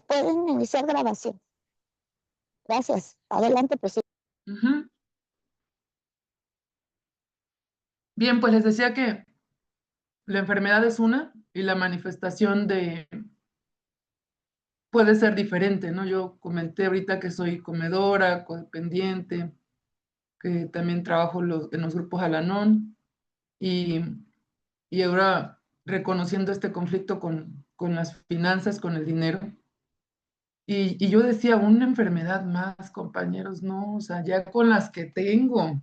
pueden iniciar grabación. Gracias. Adelante, presidente. Bien, pues les decía que la enfermedad es una y la manifestación puede ser diferente, ¿no? Yo comenté ahorita que soy comedora, codependiente, que también trabajo en los grupos Al-Anon y ahora reconociendo este conflicto con las finanzas, con el dinero. Y yo decía, una enfermedad más, compañeros, no, o sea, ya con las que tengo.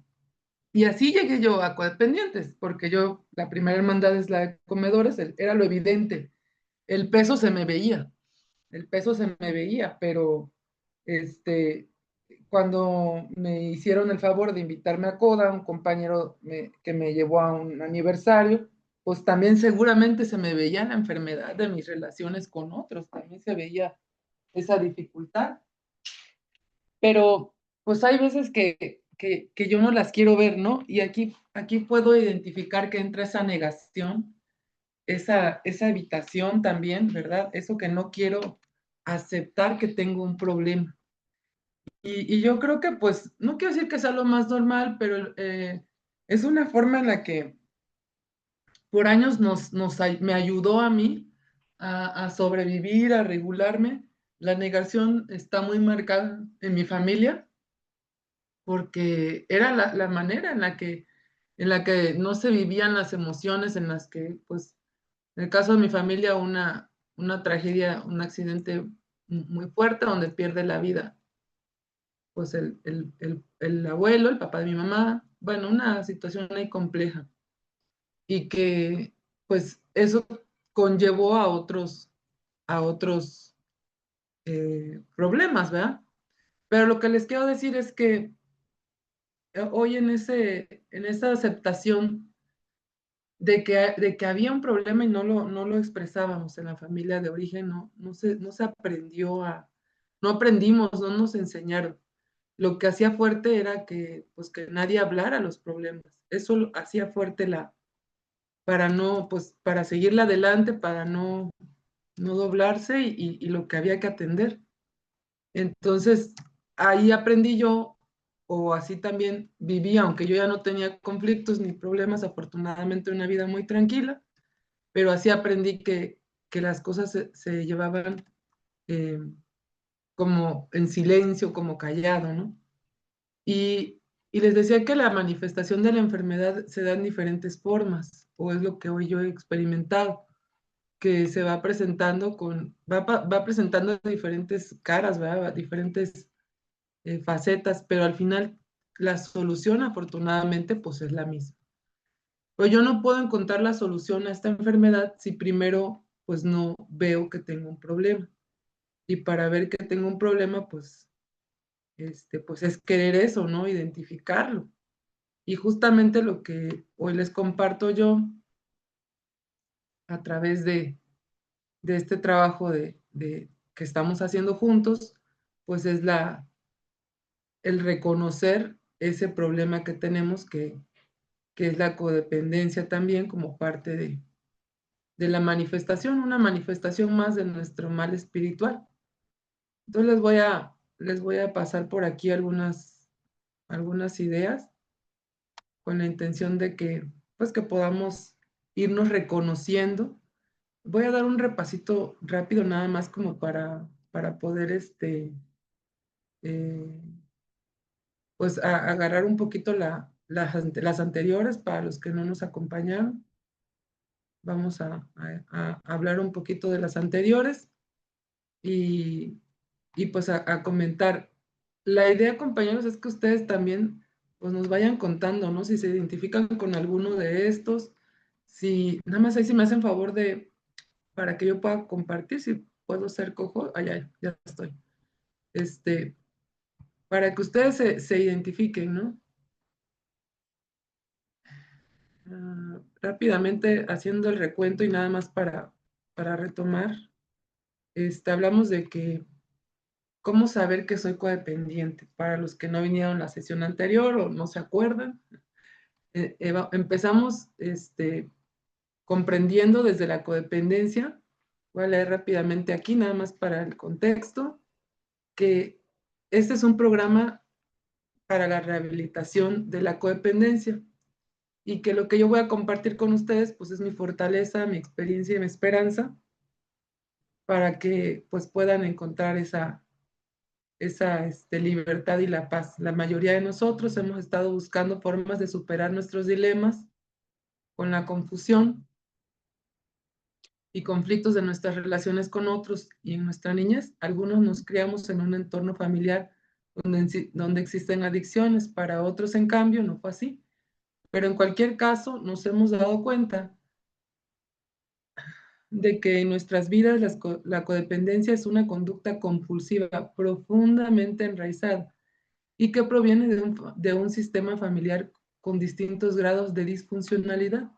Y así llegué yo a codependientes, porque yo, la primera hermandad es la de comedores, era lo evidente. El peso se me veía, pero cuando me hicieron el favor de invitarme a Coda, un compañero que me llevó a un aniversario, pues también seguramente se me veía la enfermedad de mis relaciones con otros, también se veía esa dificultad. Pero pues hay veces que yo no las quiero ver, ¿no? Y aquí puedo identificar que entra esa negación, esa evitación también, ¿verdad? Eso que no quiero aceptar que tengo un problema. Y yo creo que, pues, no quiero decir que sea lo más normal, pero es una forma en la que por años me ayudó a mí a sobrevivir, a regularme. La negación está muy marcada en mi familia porque era la manera en la que no se vivían las emociones, en las que, pues, en el caso de mi familia, una tragedia, un accidente muy fuerte donde pierde la vida, pues, el abuelo, el papá de mi mamá, bueno, una situación ahí compleja y que, pues, eso conllevó a otros problemas, ¿verdad? Pero lo que les quiero decir es que hoy en esa aceptación de que había un problema y no lo expresábamos en la familia de origen, no se aprendió no aprendimos, no nos enseñaron. Lo que hacía fuerte era que, pues, que nadie hablara los problemas. Eso hacía fuerte pues, para seguirla adelante, para no doblarse y lo que había que atender. Entonces, ahí aprendí yo, o así también viví, aunque yo ya no tenía conflictos ni problemas, afortunadamente una vida muy tranquila, pero así aprendí que las cosas se llevaban eh, como en silencio, como callado, ¿no? Y les decía que la manifestación de la enfermedad se da en diferentes formas, o es lo que hoy yo he experimentado, que se va presentando va presentando diferentes caras, ¿verdad? Diferentes facetas, pero al final la solución afortunadamente pues es la misma. Pero yo no puedo encontrar la solución a esta enfermedad si primero pues no veo que tengo un problema. Y para ver que tengo un problema pues es querer eso, ¿no? Identificarlo. Y justamente lo que hoy les comparto yo a través de este trabajo que estamos haciendo juntos, pues es el reconocer ese problema que tenemos que es la codependencia también como parte de la manifestación, una manifestación más de nuestro mal espiritual. Entonces les voy a pasar por aquí algunas ideas con la intención de que, pues, que podamos irnos reconociendo. Voy a dar un repasito rápido nada más como para poder eh, pues agarrar un poquito las anteriores para los que no nos acompañaron. Vamos a hablar un poquito de las anteriores y pues a comentar. La idea, compañeros, es que ustedes también pues nos vayan contando, ¿no? Si se identifican con alguno de estos, si nada más ahí si me hacen favor para que yo pueda compartir, si puedo ser cojo, ya estoy. Para que ustedes se identifiquen, ¿no? Rápidamente haciendo el recuento y nada más para retomar, hablamos de que cómo saber que soy codependiente. Para los que no vinieron a la sesión anterior o no se acuerdan, empezamos comprendiendo desde la codependencia Voy a leer rápidamente aquí, nada más para el contexto, que este es un programa para la rehabilitación de la codependencia y que lo que yo voy a compartir con ustedes pues es mi fortaleza, mi experiencia y mi esperanza para que pues puedan encontrar esa libertad y la paz. La mayoría de nosotros hemos estado buscando formas de superar nuestros dilemas con la confusión y conflictos de nuestras relaciones con otros y en nuestra niñez. Algunos nos criamos en un entorno familiar donde existen adicciones, para otros en cambio no fue así. Pero en cualquier caso nos hemos dado cuenta de que en nuestras vidas la codependencia es una conducta compulsiva profundamente enraizada y que proviene de un sistema familiar con distintos grados de disfuncionalidad.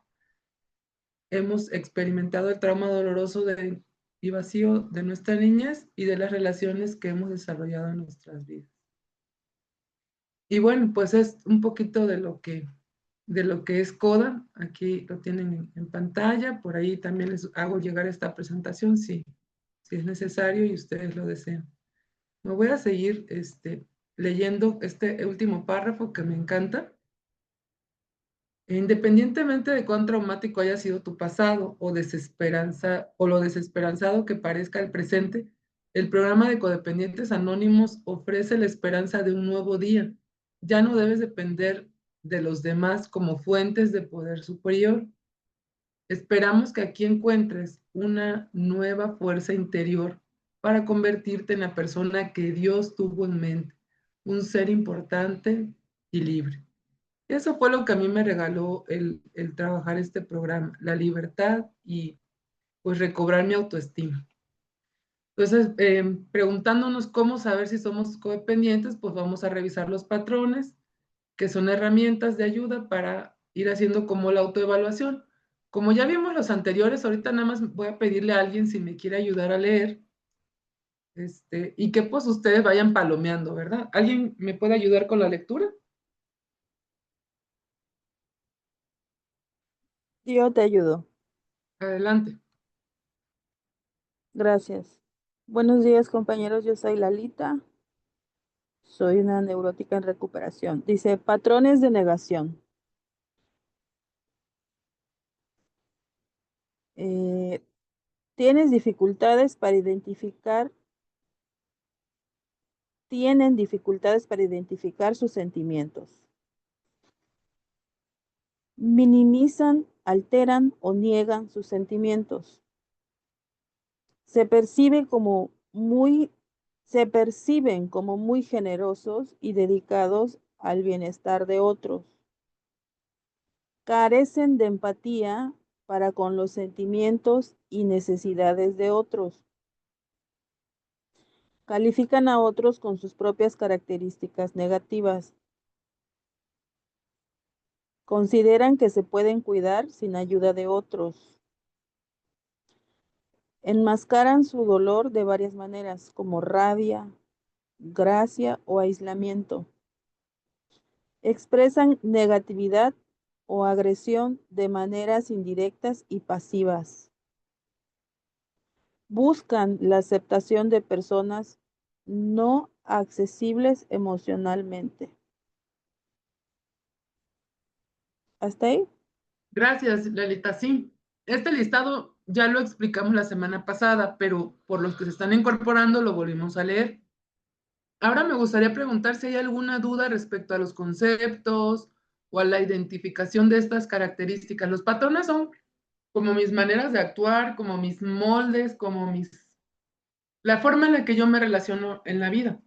Hemos experimentado el trauma doloroso y vacío de nuestra niñez y de las relaciones que hemos desarrollado en nuestras vidas. Y bueno, pues es un poquito de lo que es CODA. Aquí lo tienen en pantalla. Por ahí también les hago llegar esta presentación si es necesario y ustedes lo desean. Me voy a seguir leyendo este último párrafo que me encanta. Independientemente de cuán traumático haya sido tu pasado o lo desesperanzado que parezca el presente, el programa de Codependientes Anónimos ofrece la esperanza de un nuevo día. Ya no debes depender de los demás como fuentes de poder superior. Esperamos que aquí encuentres una nueva fuerza interior para convertirte en la persona que Dios tuvo en mente, un ser importante y libre. Eso fue lo que a mí me regaló el trabajar este programa, la libertad y pues recobrar mi autoestima. Entonces, preguntándonos cómo saber si somos codependientes, pues vamos a revisar los patrones, que son herramientas de ayuda para ir haciendo como la autoevaluación. Como ya vimos los anteriores, ahorita nada más voy a pedirle a alguien si me quiere ayudar a leer, y que pues ustedes vayan palomeando, ¿verdad? ¿Alguien me puede ayudar con la lectura? Yo te ayudo. Adelante. Gracias. Buenos días, compañeros. Yo soy Lalita. Soy una neurótica en recuperación. Dice, patrones de negación. Tienen dificultades para identificar sus sentimientos. Minimizan, alteran o niegan sus sentimientos. Se perciben como muy generosos y dedicados al bienestar de otros. Carecen de empatía para con los sentimientos y necesidades de otros. Califican a otros con sus propias características negativas. Consideran que se pueden cuidar sin ayuda de otros. Enmascaran su dolor de varias maneras, como rabia, gracia o aislamiento. Expresan negatividad o agresión de maneras indirectas y pasivas. Buscan la aceptación de personas no accesibles emocionalmente. ¿Hasta ahí? Gracias, Lalita. Sí, este listado ya lo explicamos la semana pasada, pero por los que se están incorporando lo volvimos a leer. Ahora me gustaría preguntar si hay alguna duda respecto a los conceptos o a la identificación de estas características. Los patrones son como mis maneras de actuar, como mis moldes, la forma en la que yo me relaciono en la vida.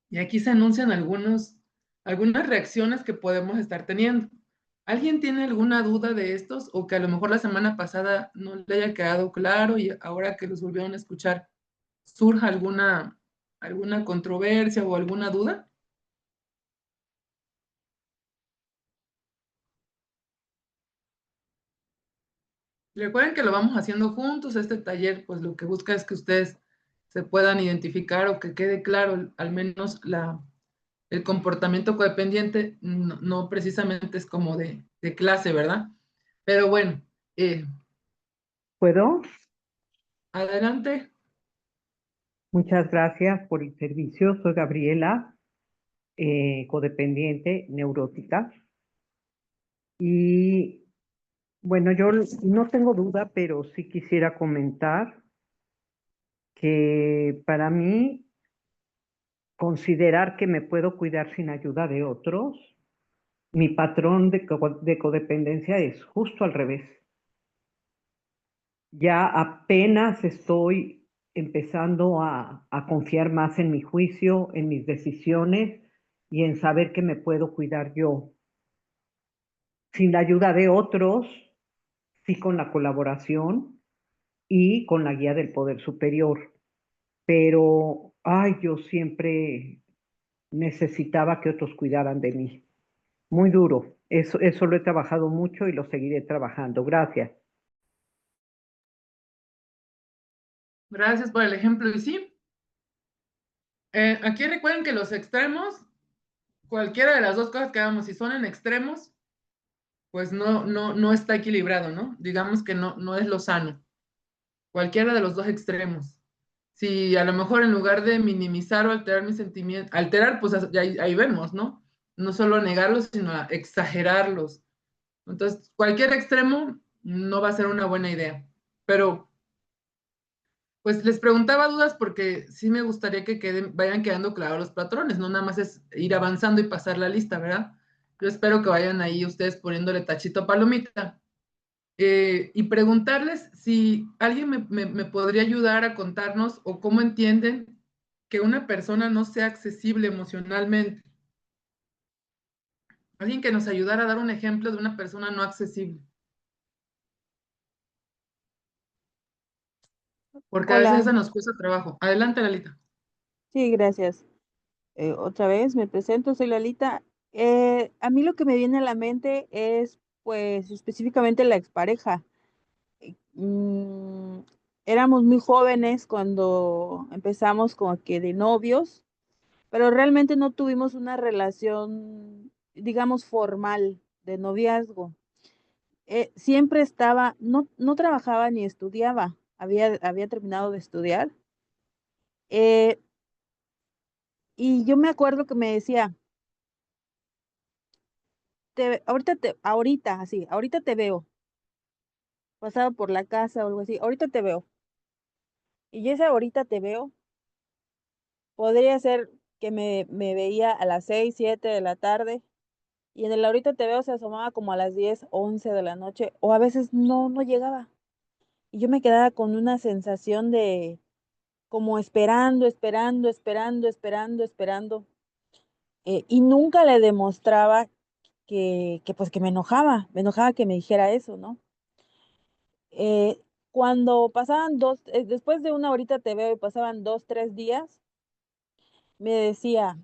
Y aquí se enuncian algunas reacciones que podemos estar teniendo. ¿Alguien tiene alguna duda de estos o que a lo mejor la semana pasada no le haya quedado claro y ahora que los volvieron a escuchar surja alguna controversia o alguna duda? Recuerden que lo vamos haciendo juntos. Este taller, pues lo que busca es que ustedes se puedan identificar o que quede claro al menos el comportamiento codependiente. No, no precisamente es como de clase, ¿verdad? Pero bueno, ¿puedo? Adelante. Muchas gracias por el servicio. Soy Gabriela, codependiente, neurótica. Y bueno, yo no tengo duda, pero sí quisiera comentar que para mí considerar que me puedo cuidar sin ayuda de otros, mi patrón de codependencia es justo al revés. Ya apenas estoy empezando a confiar más en mi juicio, en mis decisiones y en saber que me puedo cuidar yo. Sin la ayuda de otros, sí con la colaboración y con la guía del poder superior. Pero, ay, yo siempre necesitaba que otros cuidaran de mí. Muy duro. Eso lo he trabajado mucho y lo seguiré trabajando. Gracias. Gracias por el ejemplo. Y sí, aquí recuerden que los extremos, cualquiera de las dos cosas que hagamos, si son en extremos, pues no está equilibrado, ¿no? Digamos que no es lo sano. Cualquiera de los dos extremos. Si a lo mejor en lugar de minimizar o alterar mis sentimientos, alterar, pues ahí vemos, ¿no? No solo negarlos, sino exagerarlos. Entonces, cualquier extremo no va a ser una buena idea. Pero, pues les preguntaba dudas porque sí me gustaría que vayan quedando claros los patrones, no nada más es ir avanzando y pasar la lista, ¿verdad? Yo espero que vayan ahí ustedes poniéndole tachito a palomita. Y preguntarles si alguien me podría ayudar a contarnos o cómo entienden que una persona no sea accesible emocionalmente. Alguien que nos ayudara a dar un ejemplo de una persona no accesible. Porque a veces Hola, eso nos cuesta trabajo. Adelante, Lalita. sí, gracias. Otra vez me presento, soy Lalita. A mí lo que me viene a la mente es, pues, específicamente la expareja. Mm, Éramos muy jóvenes cuando empezamos como que de novios, pero realmente no tuvimos una relación, digamos, formal de noviazgo. Siempre estaba, no trabajaba ni estudiaba, había terminado de estudiar. eh, y yo me acuerdo que me decía, ahorita te veo, pasaba por la casa o algo así, ahorita te veo. Y ese ahorita te veo podría ser que me veía a las 6 7 de la tarde y en el ahorita te veo se asomaba como a las 10 11 de la noche o a veces no llegaba. Y yo me quedaba con una sensación de como esperando. Y nunca le demostraba pues que me enojaba que me dijera eso, ¿no? Eh, Cuando pasaban después de una horita te veo y pasaban 2 3 días, me decía,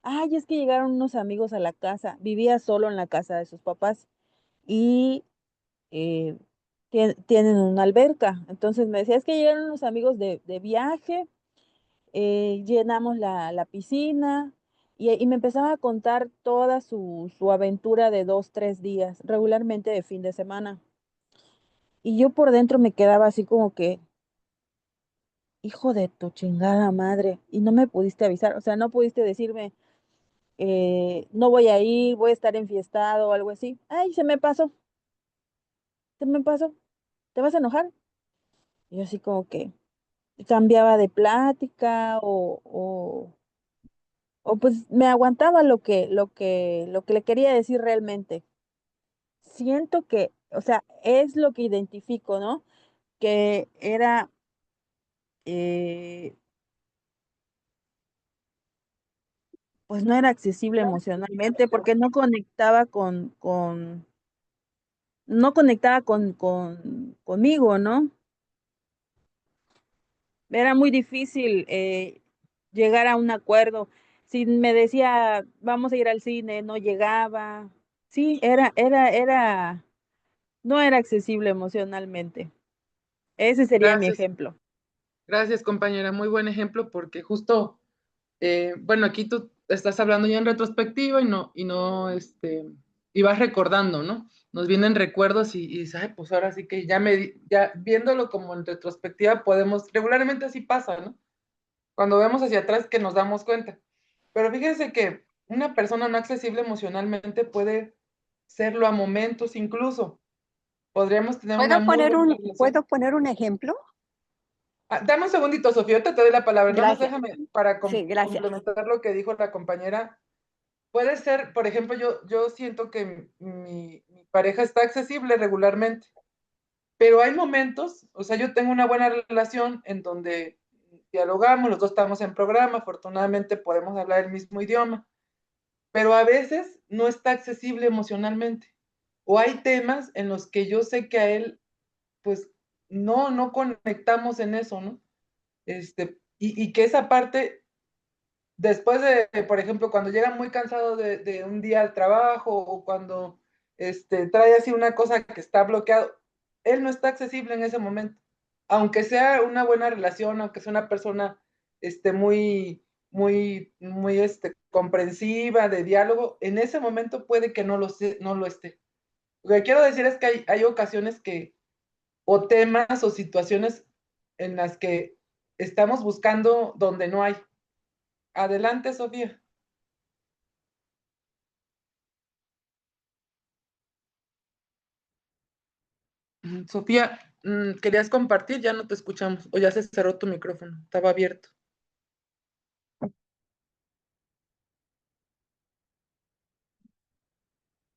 ay, es que llegaron unos amigos a la casa. Vivía solo en la casa de sus papás y eh, tienen una alberca. Entonces me decía, es que llegaron unos amigos de viaje, llenamos la piscina y me empezaba a contar toda su aventura de 2 3 días, regularmente de fin de semana. Y yo por dentro me quedaba así como que, hijo de tu chingada madre, y no me pudiste avisar, o sea, no pudiste decirme no voy a ir, voy a estar enfiestado o algo así. Ay, se me pasó, ¿te vas a enojar? Y yo así como que cambiaba de plática o pues me aguantaba lo que le quería decir realmente. Siento que, o sea, es lo que identifico, ¿no? Que era, eh, pues no era accesible emocionalmente porque no conectaba conmigo, ¿no? Era muy difícil llegar a un acuerdo. Si me decía, vamos a ir al cine, no llegaba. Sí, no era accesible emocionalmente. Ese sería mi Gracias. ejemplo. Gracias, compañera. Muy buen ejemplo porque justo, bueno, aquí tú estás hablando ya en retrospectiva y no, y vas recordando, ¿no? nos vienen recuerdos y dices, ay, pues ahora sí que ya viéndolo como en retrospectiva regularmente así pasa, ¿no? Cuando vemos hacia atrás que nos damos cuenta. Pero fíjense que una persona no accesible emocionalmente puede serlo a momentos incluso. Podríamos tener una muy buena relación. ¿Puedo poner un ejemplo? Dame un segundito, Sofía, ahorita te doy la palabra. Nada más Gracias. déjame para Sí, gracias. complementar lo que dijo la compañera. Puede ser, por ejemplo, yo siento que mi pareja está accesible regularmente, pero hay momentos, o sea, yo tengo una buena relación en donde dialogamos, los dos estamos en programa, afortunadamente podemos hablar el mismo idioma, pero a veces no está accesible emocionalmente. O hay temas en los que yo sé que a él, pues, no conectamos en eso, ¿no? Y que esa parte, después de, por ejemplo, cuando llega muy cansado de un día al trabajo o cuando trae así una cosa que está bloqueado, él no está accesible en ese momento. Aunque sea una buena relación, aunque sea una persona muy comprensiva, de diálogo, en ese momento puede que no lo esté. Lo que quiero decir es que hay ocasiones o temas o situaciones en las que estamos buscando donde no hay. Adelante, Sofía. Sofía, ¿querías compartir? Ya no te escuchamos. O ya se cerró tu micrófono. Estaba abierto.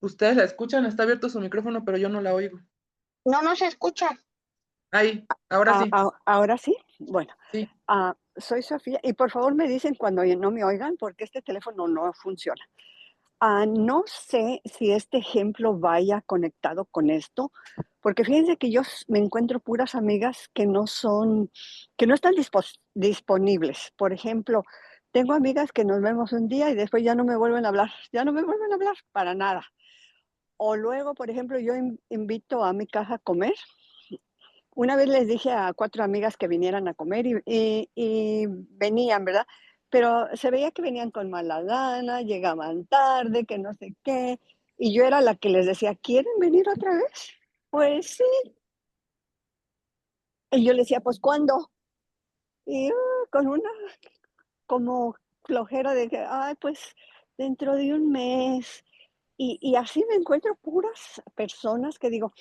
Ustedes la escuchan, está abierto su micrófono, pero yo no la oigo. No se escucha. Ahí, ahora sí. Ahora sí. Bueno, Sí. soy Sofía y por favor me dicen cuando no me oigan porque este teléfono no funciona. No sé si este ejemplo vaya conectado con esto, porque fíjense que yo me encuentro puras amigas que no están disponibles. Por ejemplo, tengo amigas que nos vemos un día y después ya no me vuelven a hablar, ya no me vuelven a hablar para nada. O luego, por ejemplo, yo invito a mi casa a comer. Una vez les dije a 4 amigas que vinieran a comer y venían, ¿verdad? Pero se veía que venían con mala gana, llegaban tarde, que no sé qué. Y yo era la que les decía, ¿quieren venir otra vez? Pues sí. Y yo les decía, pues ¿cuándo? Y con una como flojera de que, ay, pues dentro de un mes. Y así me encuentro puras personas que digo,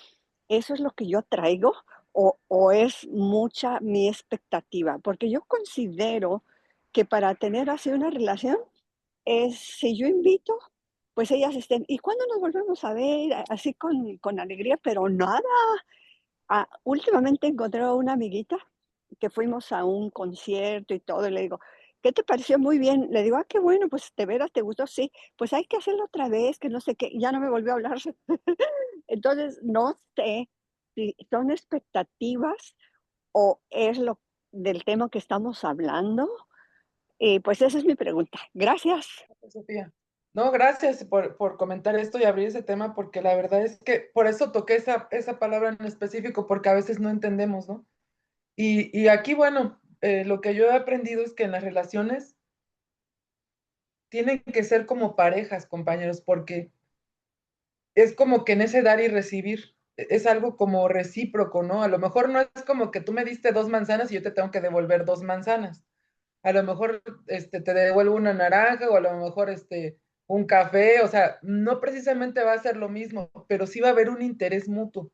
¿eso es lo que yo traigo o es mucha mi expectativa? Porque yo considero que para tener así una relación es si yo invito, pues ellas estén, ¿y cuándo nos volvemos a ver? Así con alegría, pero nada. Últimamente encontré a una amiguita que fuimos a un concierto y todo, y le digo, ¿qué te pareció? Muy bien. Le digo, qué bueno, pues de veras te gustó, sí, pues hay que hacerlo otra vez, que no sé qué, y ya no me volvió a hablar. Entonces, no sé si son expectativas o es lo del tema que estamos hablando. Y pues esa es mi pregunta. Gracias. Sofía. No, gracias por comentar esto y abrir ese tema, porque la verdad es que por eso toqué esa palabra en específico, porque a veces no entendemos, ¿no? Y aquí, bueno, lo que yo he aprendido es que en las relaciones tienen que ser como parejas, compañeros, porque es como que en ese dar y recibir es algo como recíproco, ¿no? A lo mejor no es como que tú me diste 2 manzanas y yo te tengo que devolver 2 manzanas. A lo mejor te devuelvo una naranja o a lo mejor un café, o sea, no precisamente va a ser lo mismo, pero sí va a haber un interés mutuo.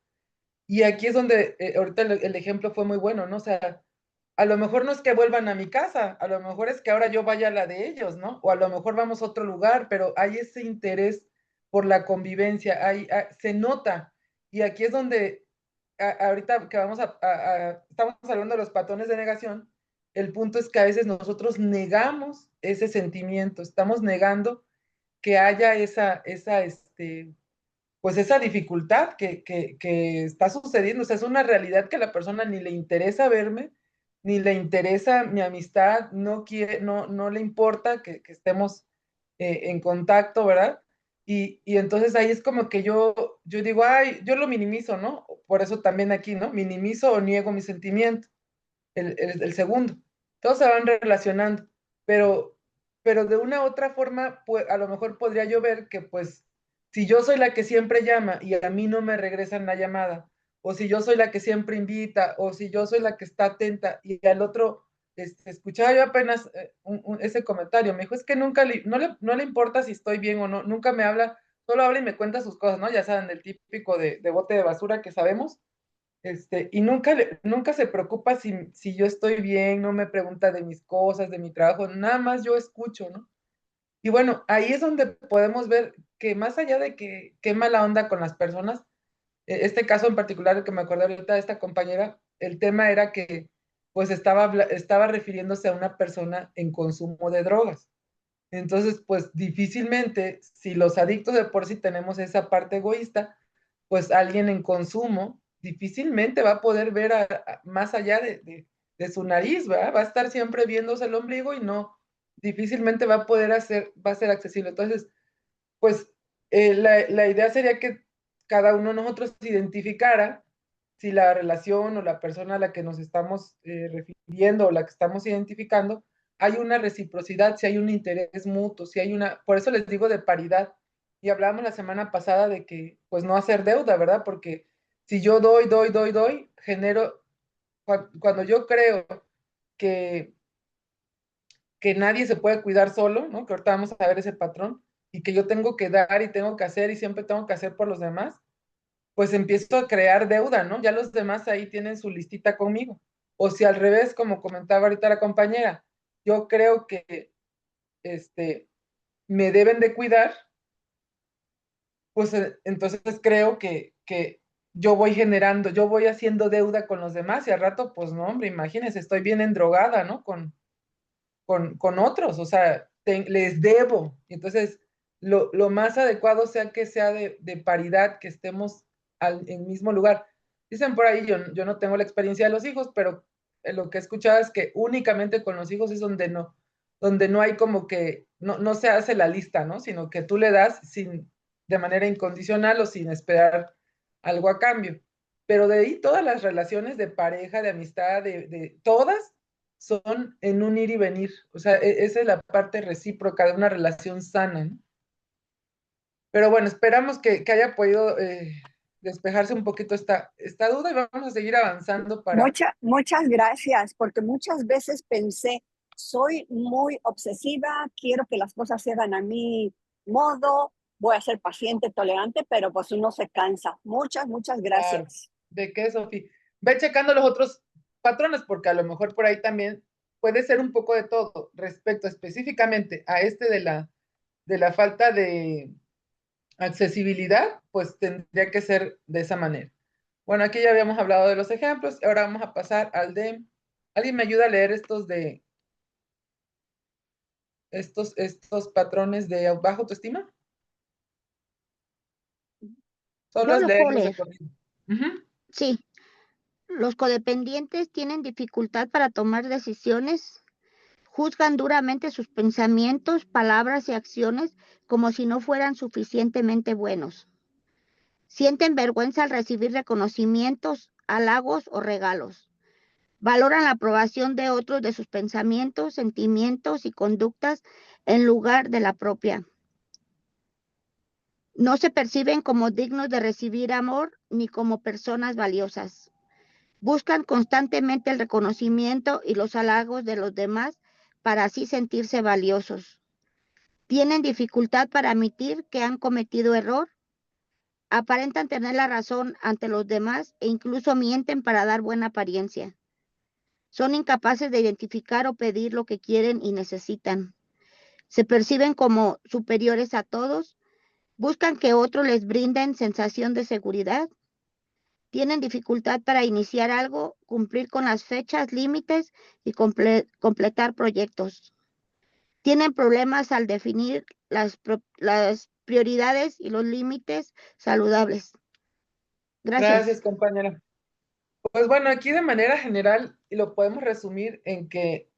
Y aquí es donde ahorita el ejemplo fue muy bueno, ¿no? O sea, a lo mejor no es que vuelvan a mi casa, a lo mejor es que ahora yo vaya a la de ellos, ¿no? O a lo mejor vamos a otro lugar, pero hay ese interés por la convivencia, se nota. Y aquí es donde, ahorita que estamos hablando de los patrones de negación, el punto es que a veces nosotros negamos ese sentimiento, estamos negando que haya pues esa dificultad que está sucediendo, o sea, es una realidad que a la persona ni le interesa verme, ni le interesa mi amistad, no le importa que estemos en contacto, ¿verdad? Y entonces ahí es como que yo digo, ay, yo lo minimizo, ¿no? Por eso también aquí, ¿no? Minimizo o niego mi sentimiento, el segundo. Todos se van relacionando, pero de una u otra forma, pues, a lo mejor podría yo ver que pues si yo soy la que siempre llama y a mí no me regresan la llamada, o si yo soy la que siempre invita, o si yo soy la que está atenta y al otro, escuchaba yo apenas ese comentario, me dijo, es que nunca no le importa si estoy bien o no, nunca me habla, solo habla y me cuenta sus cosas, ¿no? Ya saben, del típico de bote de basura que sabemos, y nunca se preocupa si yo estoy bien, no me pregunta de mis cosas, de mi trabajo, nada más yo escucho, ¿no? Y bueno, ahí es donde podemos ver que más allá de que qué mala onda con las personas, este caso en particular, el que me acordé ahorita de esta compañera, el tema era que pues estaba refiriéndose a una persona en consumo de drogas. Entonces, pues difícilmente, si los adictos de por sí tenemos esa parte egoísta, pues alguien en consumo difícilmente va a poder ver más allá de su nariz, ¿verdad? Va a estar siempre viéndose el ombligo y no, difícilmente va a ser accesible. Entonces, pues la idea sería que cada uno de nosotros identificara si la relación o la persona a la que nos estamos refiriendo o la que estamos identificando, hay una reciprocidad, si hay un interés mutuo, si hay por eso les digo de paridad. Y hablábamos la semana pasada de que, pues no hacer deuda, ¿verdad? Porque si yo doy, genero, cuando yo creo que nadie se puede cuidar solo, ¿no? Que ahorita vamos a ver ese patrón, y que yo tengo que dar y tengo que hacer y siempre tengo que hacer por los demás, pues empiezo a crear deuda, ¿no? Ya los demás ahí tienen su listita conmigo. O si al revés, como comentaba ahorita la compañera, yo creo que me deben de cuidar, pues entonces creo que yo voy generando, yo voy haciendo deuda con los demás y al rato, pues no, hombre, imagínense, estoy bien endrogada, ¿no? Con otros, o sea, les debo. Entonces, lo más adecuado que sea de paridad, que estemos en el mismo lugar. Dicen por ahí, yo no tengo la experiencia de los hijos, pero lo que he escuchado es que únicamente con los hijos es donde no hay como que, no se hace la lista, ¿no? Sino que tú le das de manera incondicional o sin esperar algo a cambio. Pero de ahí todas las relaciones de pareja, de amistad, de todas, son en un ir y venir. O sea, esa es la parte recíproca de una relación sana, ¿no? Pero bueno, esperamos que haya podido despejarse un poquito esta duda y vamos a seguir avanzando para... Muchas gracias, porque muchas veces pensé, soy muy obsesiva, quiero que las cosas se hagan a mi modo, voy a ser paciente, tolerante, pero pues uno se cansa. Muchas Claro. gracias. ¿De qué, Sofi? Ve checando los otros patrones, porque a lo mejor por ahí también puede ser un poco de todo respecto específicamente a de la falta de accesibilidad, pues tendría que ser de esa manera. Bueno, aquí ya habíamos hablado de los ejemplos, ahora vamos a pasar al de... ¿Alguien me ayuda a leer estos patrones de baja autoestima? Solo Yo es los puedo leerlos de leer. corrido. Ujú. Sí, los codependientes tienen dificultad para tomar decisiones, juzgan duramente sus pensamientos, palabras y acciones como si no fueran suficientemente buenos. Sienten vergüenza al recibir reconocimientos, halagos o regalos. Valoran la aprobación de otros de sus pensamientos, sentimientos y conductas en lugar de la propia. No se perciben como dignos de recibir amor ni como personas valiosas. Buscan constantemente el reconocimiento y los halagos de los demás para así sentirse valiosos. Tienen dificultad para admitir que han cometido error. Aparentan tener la razón ante los demás e incluso mienten para dar buena apariencia. Son incapaces de identificar o pedir lo que quieren y necesitan. Se perciben como superiores a todos. Buscan que otros les brinden sensación de seguridad. Tienen dificultad para iniciar algo, cumplir con las fechas, límites y completar proyectos. Tienen problemas al definir las prioridades y los límites saludables. Gracias, Gracias. compañera. Pues bueno, aquí de manera general lo podemos resumir en que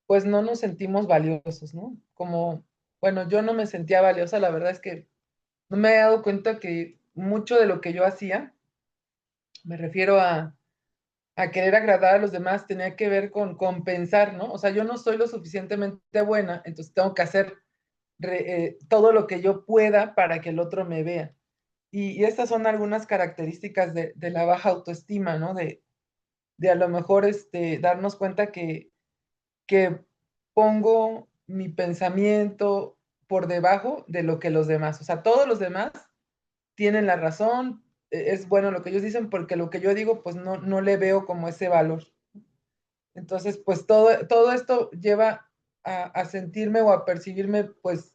pues no nos sentimos valiosos, ¿no? Como, bueno, yo no me sentía valiosa, la verdad es que no me he dado cuenta que mucho de lo que yo hacía, me refiero a querer agradar a los demás, tenía que ver con compensar, ¿no? O sea, yo no soy lo suficientemente buena, entonces tengo que hacer todo lo que yo pueda para que el otro me vea. Y estas son algunas características de la baja autoestima, ¿no? De a lo mejor darnos cuenta que pongo mi pensamiento por debajo de lo que los demás, o sea, todos los demás tienen la razón, es bueno lo que ellos dicen, porque lo que yo digo, pues no le veo como ese valor. Entonces, pues todo esto lleva a sentirme o a percibirme, pues,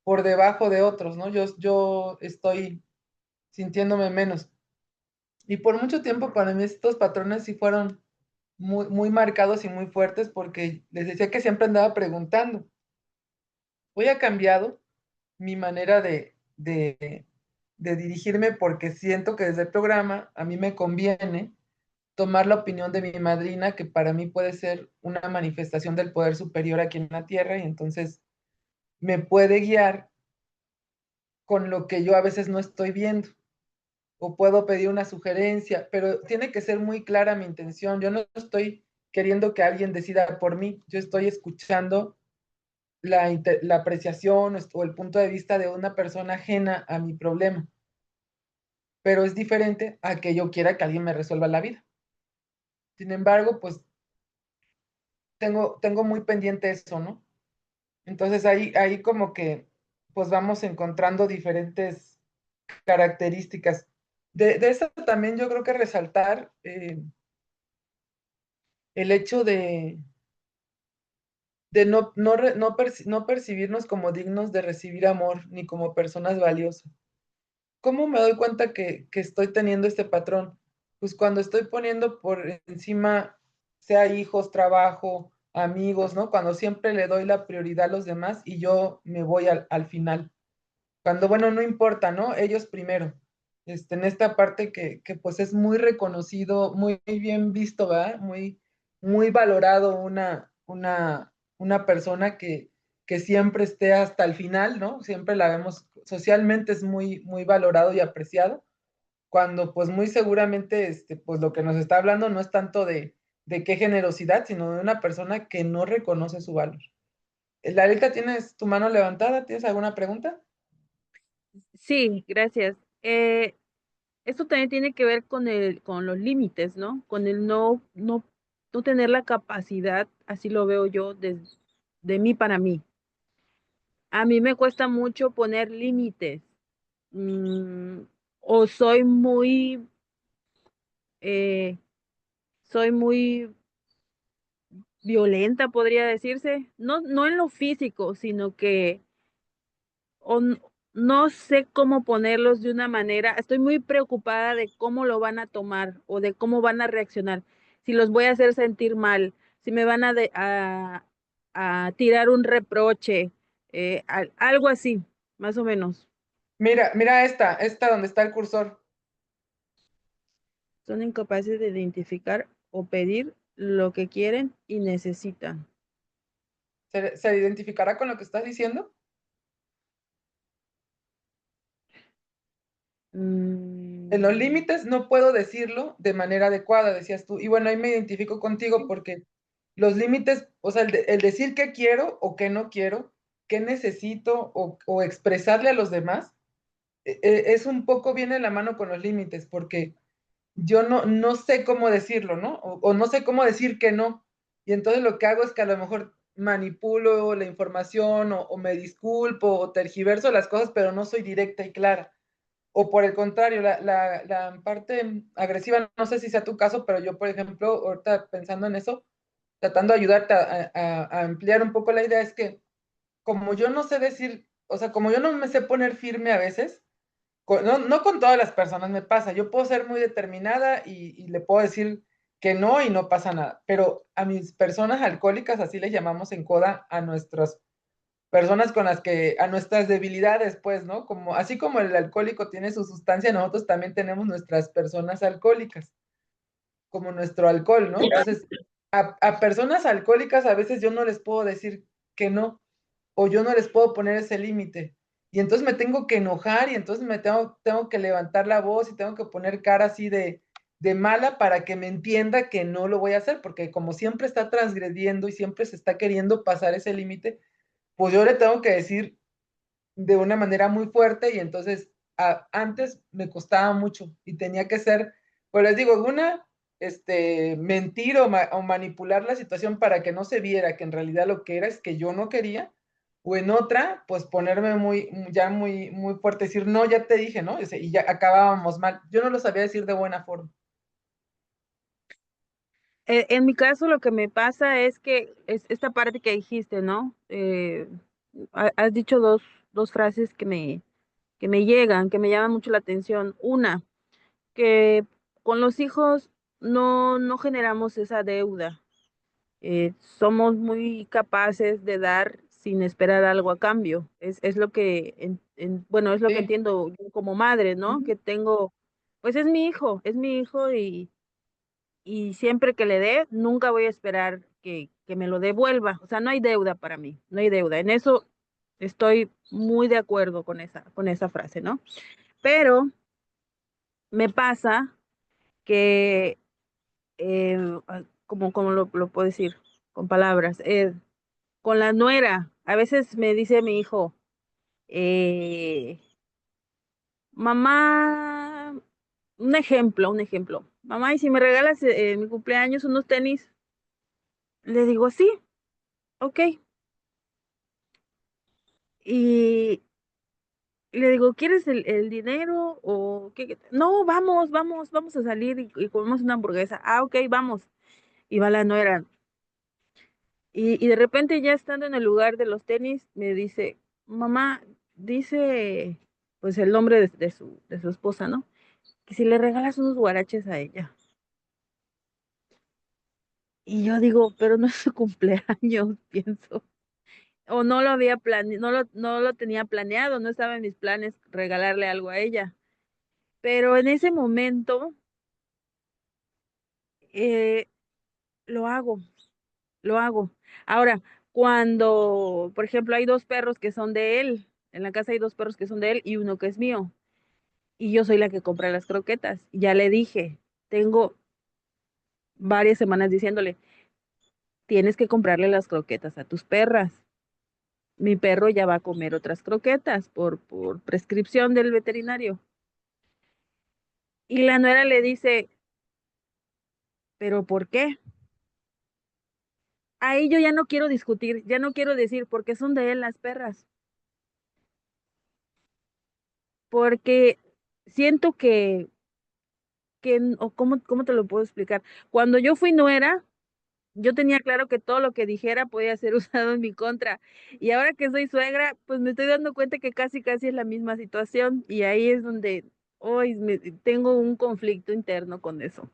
por debajo de otros, ¿no? Yo estoy sintiéndome menos. Y por mucho tiempo para mí estos patrones sí fueron muy, muy marcados y muy fuertes, porque les decía que siempre andaba preguntando. Hoy ha cambiado mi manera de dirigirme, porque siento que desde el programa a mí me conviene tomar la opinión de mi madrina, que para mí puede ser una manifestación del poder superior aquí en la tierra, y entonces me puede guiar con lo que yo a veces no estoy viendo, o puedo pedir una sugerencia, pero tiene que ser muy clara mi intención. Yo no estoy queriendo que alguien decida por mí, yo estoy escuchando la apreciación o el punto de vista de una persona ajena a mi problema, pero es diferente a que yo quiera que alguien me resuelva la vida. Sin embargo, pues tengo muy pendiente eso, ¿no? Entonces ahí como que pues vamos encontrando diferentes características. De eso también yo creo que resaltar el hecho de no percibirnos como dignos de recibir amor, ni como personas valiosas. ¿Cómo me doy cuenta que estoy teniendo este patrón? Pues cuando estoy poniendo por encima, sea hijos, trabajo, amigos, ¿no? Cuando siempre le doy la prioridad a los demás y yo me voy al final. Cuando, bueno, no importa, ¿no? Ellos primero. En esta parte que pues es muy reconocido, muy bien visto, ¿verdad? Muy valorado una persona que siempre esté hasta el final, ¿no? Siempre la vemos, socialmente es muy valorado y apreciado, cuando pues muy seguramente, pues lo que nos está hablando no es tanto de qué generosidad, sino de una persona que no reconoce su valor. Lalita, ¿tienes tu mano levantada? ¿Tienes alguna pregunta? Sí, gracias. Esto también tiene que ver con los límites, ¿no? Con el no tener la capacidad, así lo veo yo, de mí para mí. A mí me cuesta mucho poner límites. mm, o eh, soy muy violenta, podría decirse. No en lo físico, sino que no sé cómo ponerlos de una manera. Estoy muy preocupada de cómo lo van a tomar o de cómo van a reaccionar. Si los voy a hacer sentir mal, si me van a tirar un reproche, algo así, más o menos. Mira esta donde está el cursor. Son incapaces de identificar o pedir lo que quieren y necesitan. ¿Se identificará con lo que estás diciendo? En los límites no puedo decirlo de manera adecuada, decías tú. Y bueno, ahí me identifico contigo, porque los límites, o sea, el decir qué quiero o qué no quiero, qué necesito o expresarle a los demás, es un poco, viene de la mano con los límites, porque yo no sé cómo decirlo, ¿no? O no sé cómo decir que no. Y entonces lo que hago es que a lo mejor manipulo la información, o me disculpo o tergiverso las cosas, pero no soy directa y clara. O por el contrario, la parte agresiva, no sé si sea tu caso, pero yo, por ejemplo, ahorita pensando en eso, tratando de ayudarte a ampliar un poco la idea, es que como yo no sé decir, o sea, como yo no me sé poner firme a veces, no con todas las personas me pasa, yo puedo ser muy determinada y le puedo decir que no y no pasa nada, pero a mis personas alcohólicas, así les llamamos en CODA, a nuestras personas con las que, a nuestras debilidades, pues, ¿no? Como, así como el alcohólico tiene su sustancia, nosotros también tenemos nuestras personas alcohólicas, como nuestro alcohol, ¿no? Entonces, a personas alcohólicas a veces yo no les puedo decir que no, o yo no les puedo poner ese límite. Y entonces me tengo que enojar, y entonces tengo que levantar la voz y tengo que poner cara así de mala, para que me entienda que no lo voy a hacer, porque como siempre está transgrediendo y siempre se está queriendo pasar ese límite, pues yo le tengo que decir de una manera muy fuerte y entonces antes me costaba mucho y tenía que ser, pues les digo, mentir o manipular la situación para que no se viera que en realidad lo que era es que yo no quería, o en otra, pues ponerme muy fuerte, decir, no, ya te dije, ¿no? Y ya acabábamos mal. Yo no lo sabía decir de buena forma. En mi caso, lo que me pasa es que es esta parte que dijiste, ¿no? Has dicho dos frases que me llegan, que me llaman mucho la atención. Una, que con los hijos no generamos esa deuda. Somos muy capaces de dar sin esperar algo a cambio. Es lo que, bueno, es lo que Sí. entiendo yo como madre, ¿no? Que tengo, pues es mi hijo y siempre que le dé, nunca voy a esperar que me lo devuelva. O sea, no hay deuda para mí, no hay deuda. En eso estoy muy de acuerdo con esa frase, ¿no? Pero me pasa que, como lo puedo decir con palabras, con la nuera, a veces me dice mi hijo, eh, mamá, un ejemplo, mamá, ¿y si me regalas en mi cumpleaños unos tenis? Le digo, sí, ok. Y le digo, ¿quieres el dinero o qué? No, vamos a salir y comemos una hamburguesa. Ah, ok, vamos. Y va la nuera. Y de repente ya estando en el lugar de los tenis, me dice, mamá, dice pues el nombre de su esposa, ¿no? Que si le regalas unos guaraches a ella. Y yo digo, pero no es su cumpleaños, pienso. O no lo había planeado, no lo tenía planeado, no estaba en mis planes regalarle algo a ella. Pero en ese momento eh, lo hago, lo hago. Ahora, cuando, por ejemplo, hay dos perros que son de él, en la casa hay dos perros que son de él y uno que es mío, y yo soy la que compra las croquetas. Ya le dije, tengo varias semanas diciéndole, tienes que comprarle las croquetas a tus perras. Mi perro ya va a comer otras croquetas por prescripción del veterinario. Y la nuera le dice, ¿pero por qué? Ahí yo ya no quiero discutir, ya no quiero decir, porque son de él las perras. Porque siento o cómo te lo puedo explicar. Cuando yo fui nuera, yo tenía claro que todo lo que dijera podía ser usado en mi contra. Y ahora que soy suegra, pues me estoy dando cuenta que casi es la misma situación. Y ahí es donde hoy tengo un conflicto interno con eso.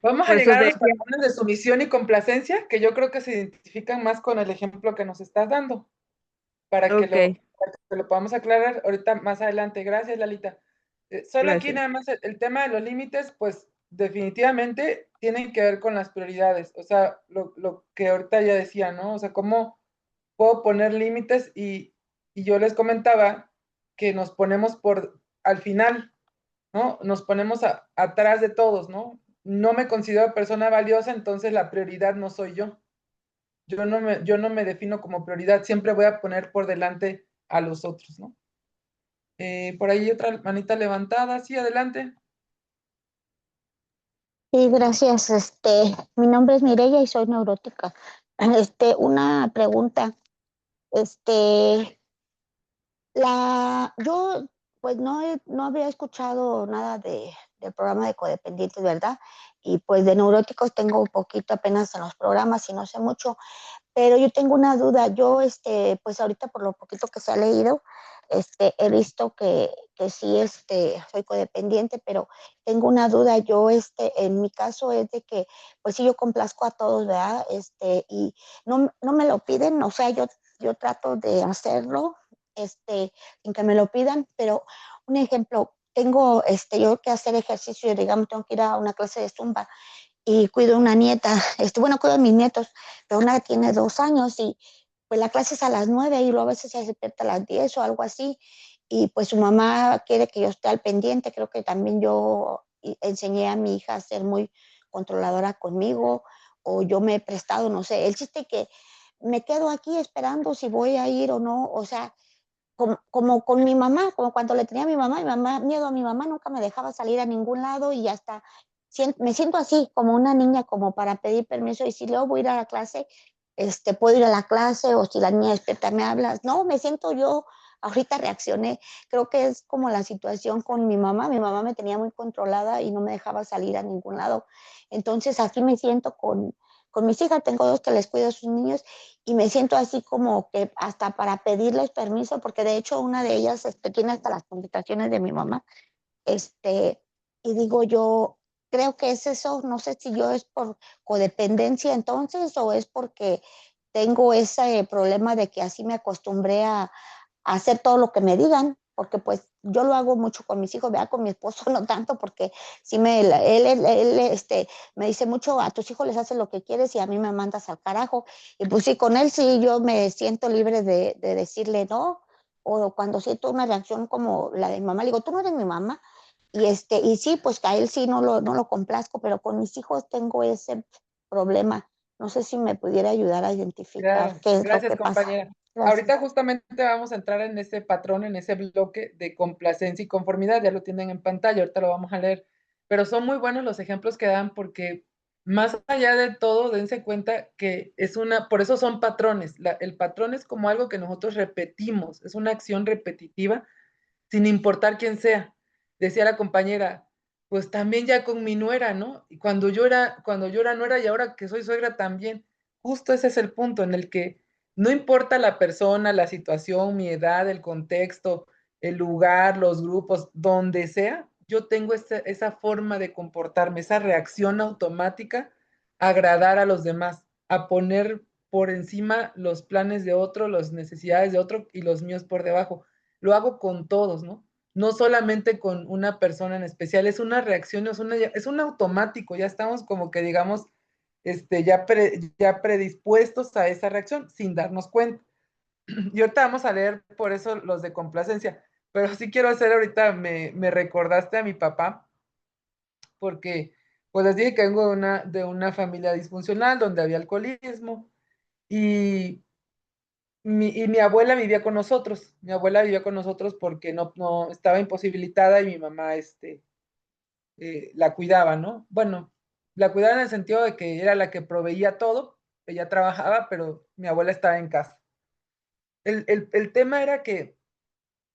Vamos a Por eso llegar a los decía, patrones de sumisión y complacencia, que yo creo que se identifican más con el ejemplo que nos estás dando, ok, para que lo podamos aclarar ahorita más adelante. Gracias, Lalita. Solo aquí gracias. nada más el tema de los límites, pues definitivamente tienen que ver con las prioridades. O sea, lo que ahorita ya decía, ¿no? O sea, cómo puedo poner límites y yo les comentaba que nos ponemos al final, ¿no? Nos ponemos atrás de todos, ¿no? No me considero persona valiosa, entonces la prioridad no soy yo. Yo no me defino como prioridad, siempre voy a poner por delante a los otros, ¿no? Por ahí otra manita levantada, sí, adelante. Sí, gracias. Mi nombre es Mireya y soy neurótica. Una pregunta. Este, yo pues no había escuchado nada del programa de codependientes, ¿verdad? Y pues de neuróticos tengo un poquito apenas en los programas y no sé mucho. Pero yo tengo una duda. Yo, pues ahorita por lo poquito que se ha leído, he visto que sí, soy codependiente, pero tengo una duda. Yo, en mi caso es de que, pues sí, yo complazco a todos, ¿verdad? Y no me lo piden, o sea, yo trato de hacerlo, sin que me lo pidan, pero un ejemplo, tengo, yo que hacer ejercicio, digamos, tengo que ir a una clase de Zumba y cuido una nieta, bueno, cuido a mis nietos, pero una tiene 2 años y pues la clase es a las 9 y luego a veces se despierta a las 10 o algo así y pues su mamá quiere que yo esté al pendiente, creo que también yo enseñé a mi hija a ser muy controladora conmigo o yo me he prestado, no sé, el chiste que me quedo aquí esperando si voy a ir o no, o sea, como con mi mamá, como cuando le tenía a mi mamá, miedo a mi mamá, nunca me dejaba salir a ningún lado y hasta me siento así, como una niña, como para pedir permiso y si luego voy a ir a la clase, puedo ir a la clase o si la niña despierta me hablas. No, me siento yo, ahorita reaccioné, creo que es como la situación con mi mamá me tenía muy controlada y no me dejaba salir a ningún lado. Entonces aquí me siento con mis hijas, tengo dos que les cuido a sus niños y me siento así como que hasta para pedirles permiso, porque de hecho una de ellas tiene hasta las contestaciones de mi mamá, y digo yo, creo que es eso, no sé si yo es por codependencia entonces o es porque tengo ese problema de que así me acostumbré a hacer todo lo que me digan, porque pues yo lo hago mucho con mis hijos, vea, con mi esposo no tanto, porque sí me dice mucho, a tus hijos les haces lo que quieres y a mí me mandas al carajo. Y pues sí, con él sí yo me siento libre de decirle no, o cuando siento una reacción como la de mi mamá, le digo, tú no eres mi mamá. Y sí, pues a él sí no lo complazco, pero con mis hijos tengo ese problema. No sé si me pudiera ayudar a identificar Claro, qué es lo gracias que pasa. compañera. Gracias. Ahorita justamente vamos a entrar en ese patrón, en ese bloque de complacencia y conformidad, ya lo tienen en pantalla, ahorita lo vamos a leer, pero son muy buenos los ejemplos que dan porque más allá de todo, dense cuenta que por eso son patrones, el patrón es como algo que nosotros repetimos, es una acción repetitiva sin importar quién sea. Decía la compañera, pues también ya con mi nuera, ¿no? Y cuando yo era nuera y ahora que soy suegra también, justo ese es el punto en el que no importa la persona, la situación, mi edad, el contexto, el lugar, los grupos, donde sea, yo tengo esa forma de comportarme, esa reacción automática a agradar a los demás, a poner por encima los planes de otro, las necesidades de otro y los míos por debajo. Lo hago con todos, ¿no? No solamente con una persona en especial, es una reacción, es un automático, ya estamos como que digamos, ya predispuestos a esa reacción sin darnos cuenta. Y ahorita vamos a leer por eso los de complacencia, pero sí quiero hacer ahorita, me recordaste a mi papá, porque pues les dije que vengo de una familia disfuncional donde había alcoholismo y mi abuela vivía con nosotros. Mi abuela vivía con nosotros porque no estaba imposibilitada y mi mamá la cuidaba, ¿no? Bueno, la cuidaba en el sentido de que era la que proveía todo. Ella trabajaba, pero mi abuela estaba en casa. El tema era que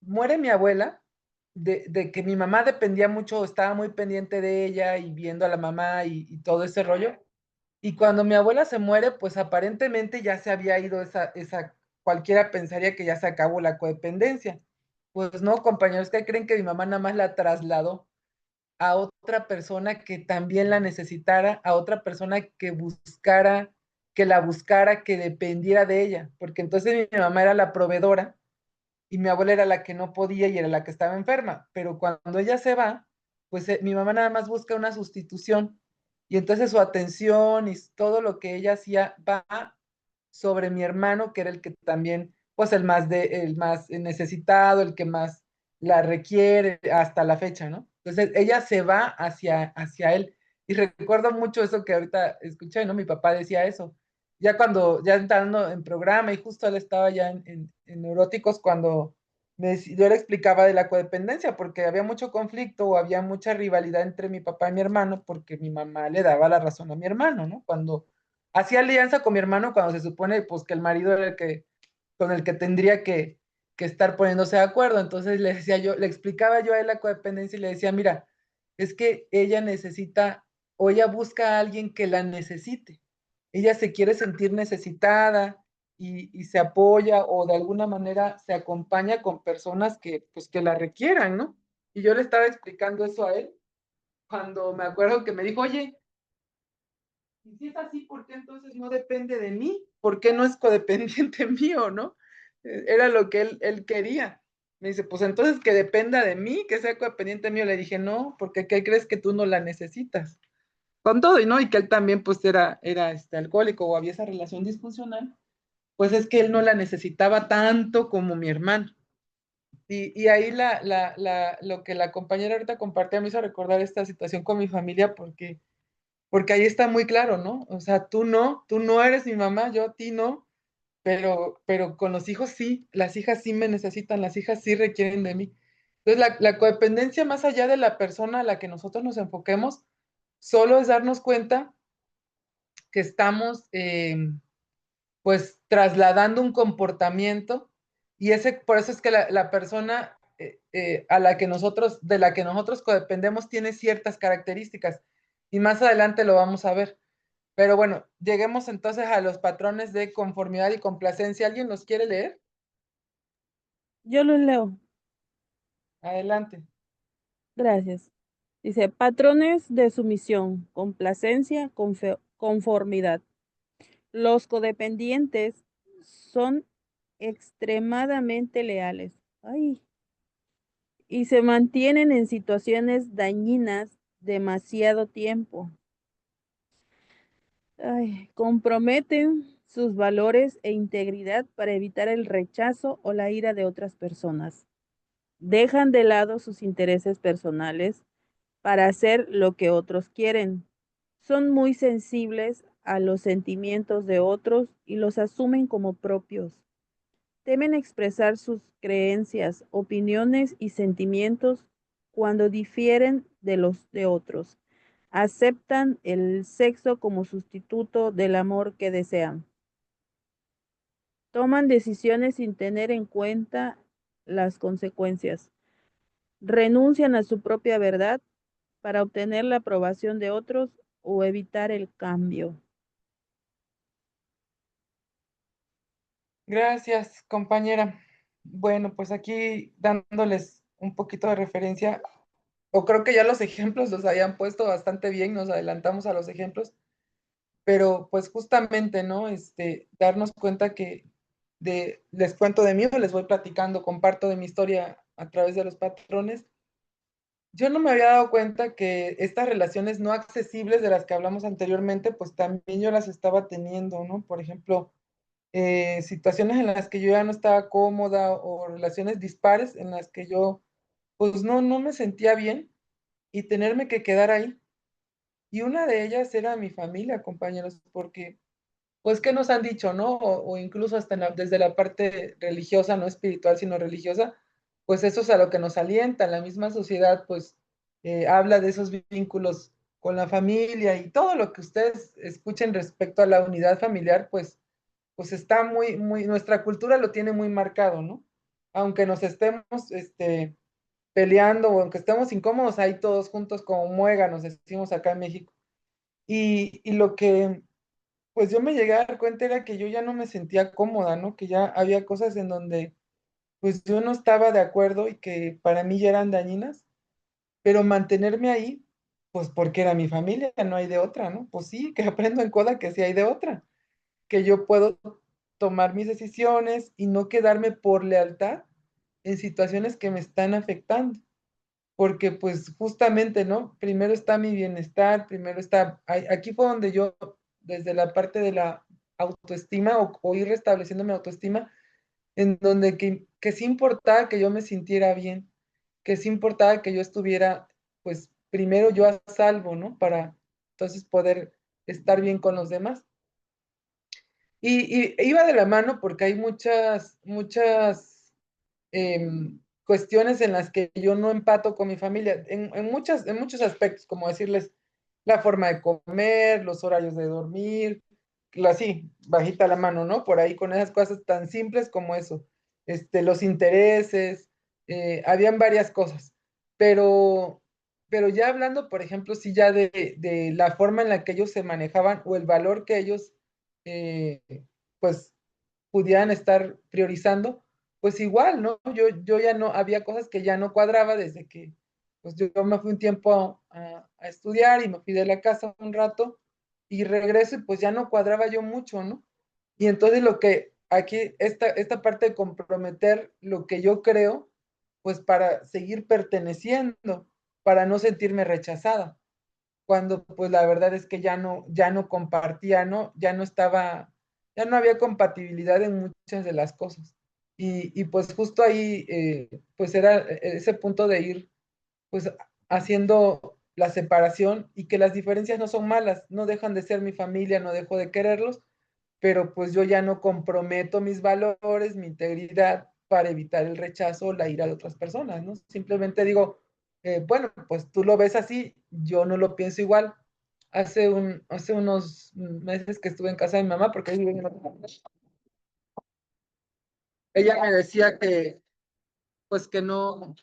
muere mi abuela, de que mi mamá dependía mucho, estaba muy pendiente de ella y viendo a la mamá y todo ese rollo. Y cuando mi abuela se muere, pues aparentemente ya se había ido cualquiera pensaría que ya se acabó la codependencia. Pues no, compañeros, que creen que mi mamá nada más la trasladó a otra persona que también la necesitara, a otra persona que la buscara, que dependiera de ella, porque entonces mi mamá era la proveedora y mi abuela era la que no podía y era la que estaba enferma, pero cuando ella se va, pues mi mamá nada más busca una sustitución y entonces su atención y todo lo que ella hacía va sobre mi hermano, que era el que también, pues el más necesitado, el que más la requiere hasta la fecha, ¿no? Entonces ella se va hacia él. Y recuerdo mucho eso que ahorita escuché, ¿no? Mi papá decía eso. Ya cuando, ya entrando en programa y justo él estaba ya en neuróticos cuando yo le explicaba de la codependencia, porque había mucho conflicto o había mucha rivalidad entre mi papá y mi hermano, porque mi mamá le daba la razón a mi hermano, ¿no? Cuando hacía alianza con mi hermano cuando se supone pues que el marido era con el que tendría que estar poniéndose de acuerdo. Entonces le explicaba yo a él la codependencia y le decía, mira, es que ella necesita o ella busca a alguien que la necesite. Ella se quiere sentir necesitada y se apoya o de alguna manera se acompaña con personas pues, que la requieran, ¿no? Y yo le estaba explicando eso a él cuando me acuerdo que me dijo, oye, y si es así, ¿por qué entonces no depende de mí? ¿Por qué no es codependiente mío, no? Era lo que él quería. Me dice, pues entonces que dependa de mí, que sea codependiente mío. Le dije, no, porque ¿qué crees que tú no la necesitas? Con todo, y no, y que él también pues era alcohólico o había esa relación disfuncional, pues es que él no la necesitaba tanto como mi hermano. Y ahí lo que la compañera ahorita compartía me hizo recordar esta situación con mi familia porque ahí está muy claro, ¿no? O sea, tú no eres mi mamá, yo a ti no, pero con los hijos sí, las hijas sí me necesitan, las hijas sí requieren de mí. Entonces, la codependencia, más allá de la persona a la que nosotros nos enfoquemos, solo es darnos cuenta que estamos, pues, trasladando un comportamiento, y por eso es que la persona de la que nosotros codependemos tiene ciertas características, y más adelante lo vamos a ver. Pero bueno, lleguemos entonces a los patrones de conformidad y complacencia. ¿Alguien los quiere leer? Yo los leo. Adelante. Gracias. Dice, patrones de sumisión, complacencia, conformidad. Los codependientes son extremadamente leales. Ay, y se mantienen en situaciones dañinas demasiado tiempo. Ay, comprometen sus valores e integridad para evitar el rechazo o la ira de otras personas. Dejan de lado sus intereses personales para hacer lo que otros quieren. Son muy sensibles a los sentimientos de otros y los asumen como propios. Temen expresar sus creencias, opiniones y sentimientos cuando difieren de los de otros. Aceptan el sexo como sustituto del amor que desean. Toman decisiones sin tener en cuenta las consecuencias. Renuncian a su propia verdad para obtener la aprobación de otros o evitar el cambio. Gracias, compañera. Bueno, pues aquí dándoles un poquito de referencia, o creo que ya los ejemplos los habían puesto bastante bien, nos adelantamos a los ejemplos, pero pues justamente, ¿no? Darnos cuenta que les cuento de mí, o les voy platicando, comparto de mi historia a través de los patrones. Yo no me había dado cuenta que estas relaciones no accesibles de las que hablamos anteriormente, pues también yo las estaba teniendo, ¿no? Por ejemplo, situaciones en las que yo ya no estaba cómoda, o relaciones dispares en las que yo, pues no me sentía bien, y tenerme que quedar ahí. Y una de ellas era mi familia, compañeros, porque, pues, ¿qué nos han dicho, no? O incluso hasta desde la parte religiosa, no espiritual, sino religiosa, pues eso es a lo que nos alienta. La misma sociedad, pues, habla de esos vínculos con la familia, y todo lo que ustedes escuchen respecto a la unidad familiar, pues está nuestra cultura lo tiene muy marcado, ¿no? Aunque nos estemos, peleando, o aunque estemos incómodos, ahí todos juntos como muéganos, decimos acá en México. Y lo que, pues yo me llegué a dar cuenta era que yo ya no me sentía cómoda, ¿no? Que ya había cosas en donde, pues yo no estaba de acuerdo, y que para mí ya eran dañinas, pero mantenerme ahí, pues porque era mi familia, no hay de otra, ¿no? Pues sí, que aprendo en coda que sí hay de otra, que yo puedo tomar mis decisiones y no quedarme por lealtad en situaciones que me están afectando, porque pues justamente, ¿no? Primero está mi bienestar, primero está, aquí fue donde yo, desde la parte de la autoestima, o ir restableciendo mi autoestima, en donde que sí importaba que yo me sintiera bien, que sí importaba que yo estuviera, pues primero yo a salvo, ¿no? Para entonces poder estar bien con los demás. Y iba de la mano porque hay muchas cuestiones en las que yo no empato con mi familia, en muchos aspectos, como decirles la forma de comer, los horarios de dormir, así, bajita la mano, ¿no? Por ahí con esas cosas tan simples como eso, los intereses, habían varias cosas, pero, pero ya hablando, por ejemplo, sí ya de la forma en la que ellos se manejaban, o el valor que ellos, eh, pues, pudieran estar priorizando, pues igual, ¿no? Yo ya no, había cosas que ya no cuadraba desde que, pues yo me fui un tiempo a estudiar, y me fui de la casa un rato, y regreso, y pues ya no cuadraba yo mucho, ¿no? Y entonces lo que aquí, esta parte de comprometer lo que yo creo, pues para seguir perteneciendo, para no sentirme rechazada, cuando pues la verdad es que ya no compartía, ¿no? Ya no había compatibilidad en muchas de las cosas. Y pues justo ahí, pues era ese punto de ir, pues haciendo la separación, y que las diferencias no son malas, no dejan de ser mi familia, no dejo de quererlos, pero pues yo ya no comprometo mis valores, mi integridad para evitar el rechazo o la ira de otras personas, ¿no? Simplemente digo, bueno, pues tú lo ves así, yo no lo pienso igual. Hace unos meses que estuve en casa de mi mamá, porque ella me decía que, pues que no,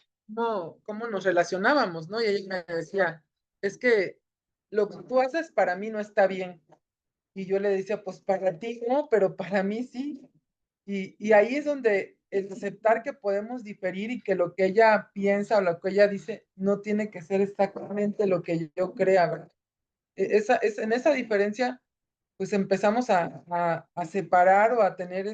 cómo nos relacionábamos, ¿no? Y ella me decía, es que lo que tú haces para mí no está bien. Y yo le decía, pues para ti no, pero para mí sí. Y ahí es donde el aceptar que podemos diferir y que lo que ella piensa o lo que ella dice no tiene que ser exactamente lo que yo crea, ¿verdad? En esa diferencia, pues empezamos a separar o a tener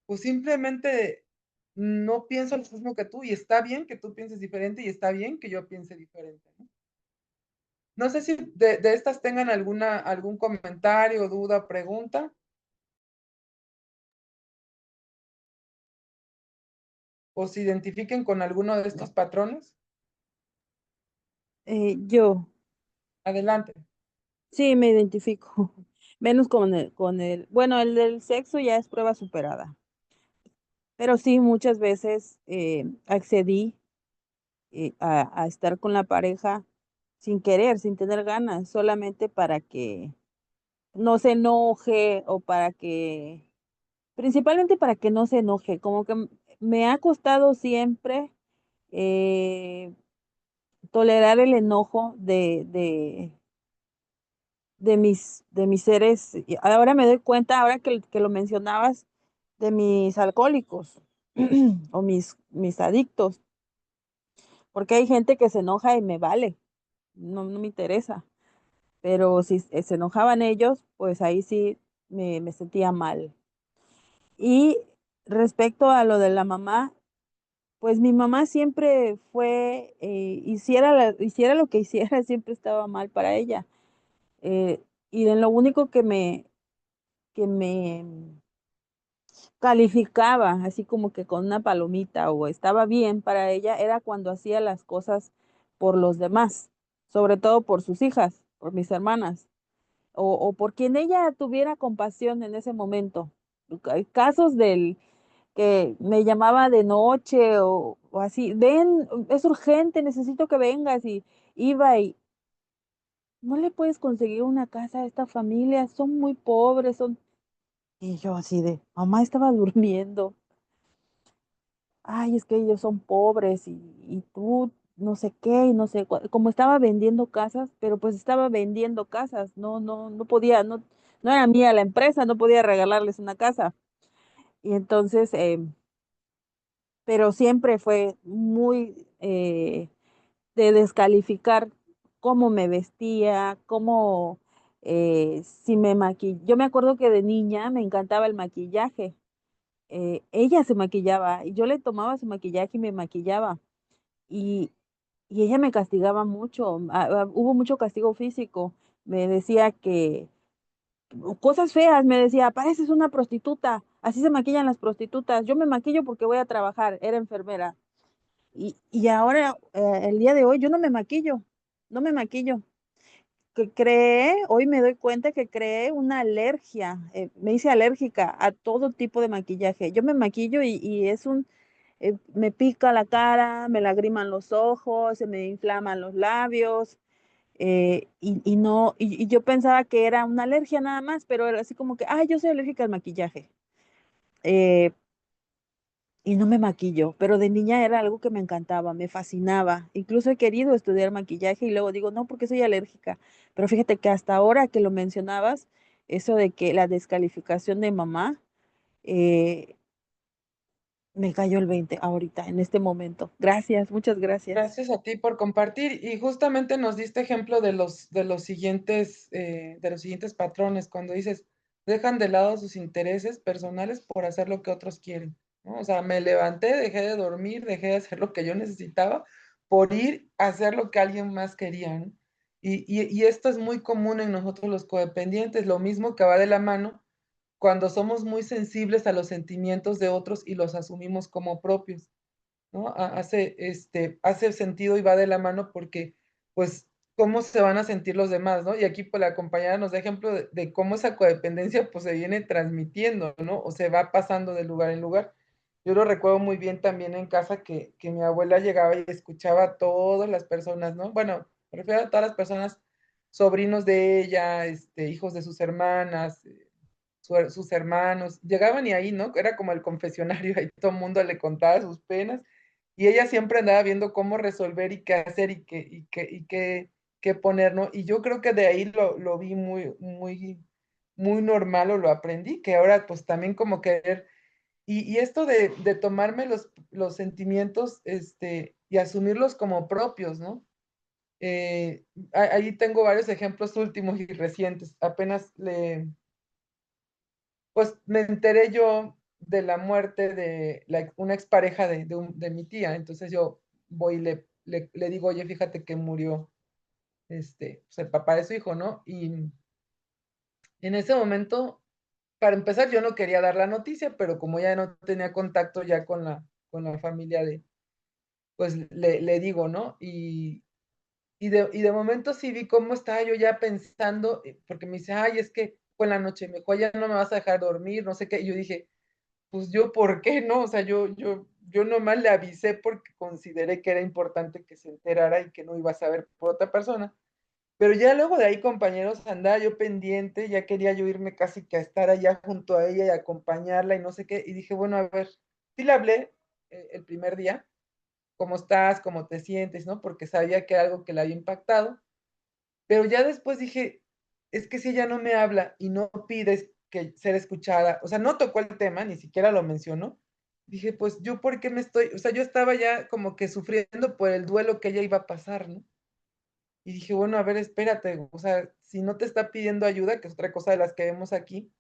pues simplemente no pienso lo mismo que tú y está bien que tú pienses diferente y está bien que yo piense diferente, ¿no? No sé si de estas tengan algún comentario, duda, pregunta. O se identifiquen con alguno de estos patrones. Yo, Adelante. sí, me identifico. Menos bueno, el del sexo ya es prueba superada. Pero sí, muchas veces accedí a estar con la pareja sin querer, sin tener ganas, solamente para que no se enoje o principalmente para que no se enoje, como que me ha costado siempre eh, tolerar el enojo de mis seres. Y ahora me doy cuenta, ahora que lo mencionabas, de mis alcohólicos o mis adictos, porque hay gente que se enoja y me vale, no me interesa, pero si se enojaban ellos, pues ahí sí me sentía mal. Y respecto a lo de la mamá, pues mi mamá siempre fue, hiciera lo que hiciera, siempre estaba mal para ella. Y en lo único que me calificaba, así como que con una palomita o estaba bien para ella, era cuando hacía las cosas por los demás, sobre todo por sus hijas, por mis hermanas, o por quien ella tuviera compasión en ese momento. Hay casos del que me llamaba de noche o así, ven, es urgente, necesito que vengas y iba y no le puedes conseguir una casa a esta familia, son muy pobres, son... Y yo así de, mamá estaba durmiendo. Ay, es que ellos son pobres y tú no sé qué y no sé, como estaba vendiendo casas, pero pues estaba vendiendo casas, no podía, no era mía la empresa, no podía regalarles una casa. Y entonces, pero siempre fue muy de descalificar cómo me vestía, si me maquillaba. Yo me acuerdo que de niña me encantaba el maquillaje. Ella se maquillaba y yo le tomaba su maquillaje y me maquillaba. Y, y ella me castigaba mucho. Hubo mucho castigo físico. Me decía cosas feas, me decía, pareces una prostituta. Así se maquillan las prostitutas. Yo me maquillo porque voy a trabajar. Era enfermera. Y ahora, el día de hoy, yo no me maquillo, no me maquillo. Hoy me doy cuenta que creé una alergia, me hice alérgica a todo tipo de maquillaje. Yo me maquillo y me pica la cara, me lagriman los ojos, se me inflaman los labios, y no, y yo pensaba que era una alergia nada más, pero era así como que, ay, yo soy alérgica al maquillaje. Eh, y no me maquillo, pero de niña era algo que me encantaba, me fascinaba. Incluso he querido estudiar maquillaje y luego digo, no, porque soy alérgica. Pero fíjate que hasta ahora que lo mencionabas, eso de que la descalificación de mamá, eh, me cayó el 20 ahorita, en este momento. Gracias, muchas gracias. Gracias a ti por compartir. Y justamente nos diste ejemplo de los siguientes patrones, cuando dices, dejan de lado sus intereses personales por hacer lo que otros quieren, ¿no? O sea, me levanté, dejé de dormir, dejé de hacer lo que yo necesitaba por ir a hacer lo que alguien más quería, ¿no? Y esto es muy común en nosotros los codependientes, lo mismo que va de la mano cuando somos muy sensibles a los sentimientos de otros y los asumimos como propios, ¿no? Hace sentido y va de la mano porque, pues, cómo se van a sentir los demás, ¿no? Y aquí, pues, la compañera nos da ejemplo de cómo esa codependencia, pues, se viene transmitiendo, ¿no? O se va pasando de lugar en lugar. Yo lo recuerdo muy bien también en casa que mi abuela llegaba y escuchaba a todas las personas, ¿no? Bueno, me refiero a todas las personas, sobrinos de ella, hijos de sus hermanas, sus hermanos, llegaban y ahí, ¿no? Era como el confesionario, ahí todo el mundo le contaba sus penas, y ella siempre andaba viendo cómo resolver y qué hacer qué poner, ¿no? Y yo creo que de ahí lo vi muy normal o lo aprendí, que ahora pues también como querer, y esto de tomarme los sentimientos, y asumirlos como propios, ¿no? Ahí tengo varios ejemplos últimos y recientes. Apenas pues me enteré yo de la muerte de una expareja de mi tía. Entonces yo voy y le digo, oye, fíjate que murió pues, el papá de su hijo, ¿no? Y en ese momento, para empezar, yo no quería dar la noticia, pero como ya no tenía contacto ya con la familia pues le digo, ¿no? Y de momento sí vi cómo estaba yo ya pensando, porque me dice, ay, es que fue en la noche, me dijo, ya no me vas a dejar dormir, no sé qué. Y yo dije, pues yo, ¿por qué no? O sea, yo nomás le avisé porque consideré que era importante que se enterara y que no iba a saber por otra persona. Pero ya luego de ahí, compañeros, andaba yo pendiente, ya quería yo irme casi que a estar allá junto a ella y acompañarla y no sé qué. Y dije, bueno, a ver, sí le hablé el primer día, ¿cómo estás? ¿Cómo te sientes? ¿No? Porque sabía que era algo que le había impactado. Pero ya después dije, es que si ella no me habla y no pides que ser escuchada, o sea, no tocó el tema, ni siquiera lo mencionó, dije, pues yo por qué o sea, yo estaba ya como que sufriendo por el duelo que ella iba a pasar, ¿no? Y dije, bueno, a ver, espérate, o sea, si no te está pidiendo ayuda, que es otra cosa de las que vemos aquí,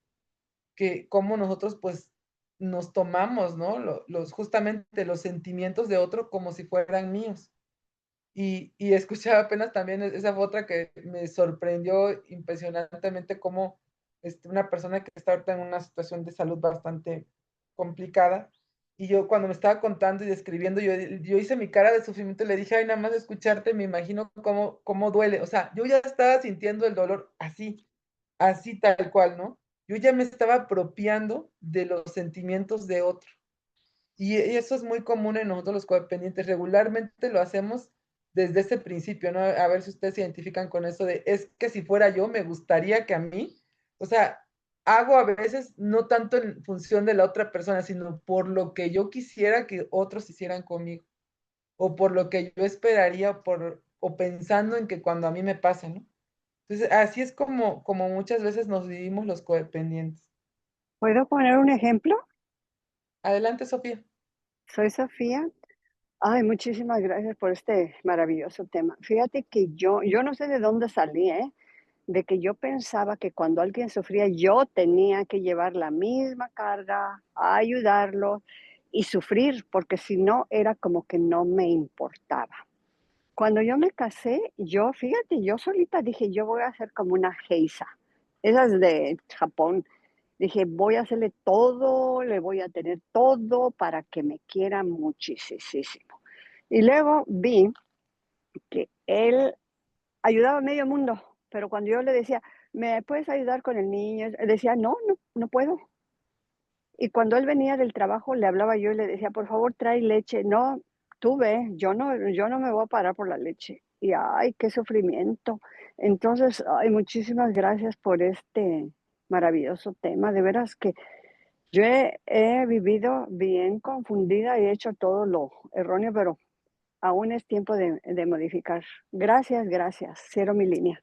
que cómo nosotros pues nos tomamos, ¿no? Justamente los sentimientos de otro como si fueran míos. Y escuchaba apenas también esa fue otra que me sorprendió impresionantemente cómo una persona que está ahorita en una situación de salud bastante complicada, y yo cuando me estaba contando y describiendo, yo hice mi cara de sufrimiento y le dije, ay, nada más de escucharte me imagino cómo duele. O sea, yo ya estaba sintiendo el dolor así tal cual, ¿no? Yo ya me estaba apropiando de los sentimientos de otro. Y eso es muy común en nosotros los codependientes. Regularmente lo hacemos desde ese principio, ¿no? A ver si ustedes se identifican con eso de, es que si fuera yo, me gustaría que a mí, o sea, hago a veces no tanto en función de la otra persona, sino por lo que yo quisiera que otros hicieran conmigo, o por lo que yo esperaría, o pensando en que cuando a mí me pasa, ¿no? Entonces, así es como muchas veces nos vivimos los codependientes. ¿Puedo poner un ejemplo? Adelante, Sofía. Soy Sofía. Ay, muchísimas gracias por este maravilloso tema. Fíjate que yo no sé de dónde salí, ¿eh? De que yo pensaba que cuando alguien sufría yo tenía que llevar la misma carga, a ayudarlo y sufrir, porque si no era como que no me importaba. Cuando yo me casé, fíjate, yo solita dije, yo voy a hacer como una geisa, esas de Japón. Dije, voy a hacerle todo, le voy a tener todo para que me quiera muchísimo. Y luego vi que él ayudaba a medio mundo, pero cuando yo le decía, ¿me puedes ayudar con el niño? Él decía, no puedo. Y cuando él venía del trabajo, le hablaba yo y le decía, por favor, trae leche. No, tú ve, yo no me voy a parar por la leche. Y ay, qué sufrimiento. Entonces, ay, muchísimas gracias por este maravilloso tema. De veras que yo he vivido bien confundida y he hecho todo lo erróneo, pero aún es tiempo de modificar. Gracias. Cierro mi línea.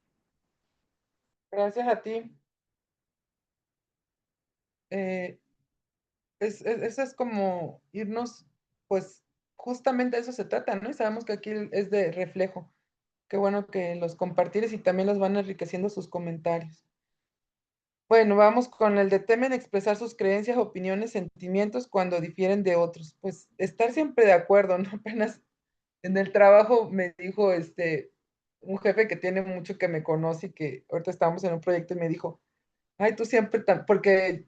Gracias a ti. Eh, eso es como irnos, pues justamente de eso se trata, ¿no? Y sabemos que aquí es de reflejo. Qué bueno que los compartires y también los van enriqueciendo sus comentarios. Bueno, vamos con el de temen expresar sus creencias, opiniones, sentimientos cuando difieren de otros. Pues estar siempre de acuerdo, ¿no? Apenas en el trabajo me dijo un jefe que tiene mucho que me conoce y que ahorita estábamos en un proyecto y me dijo, ay, tú siempre porque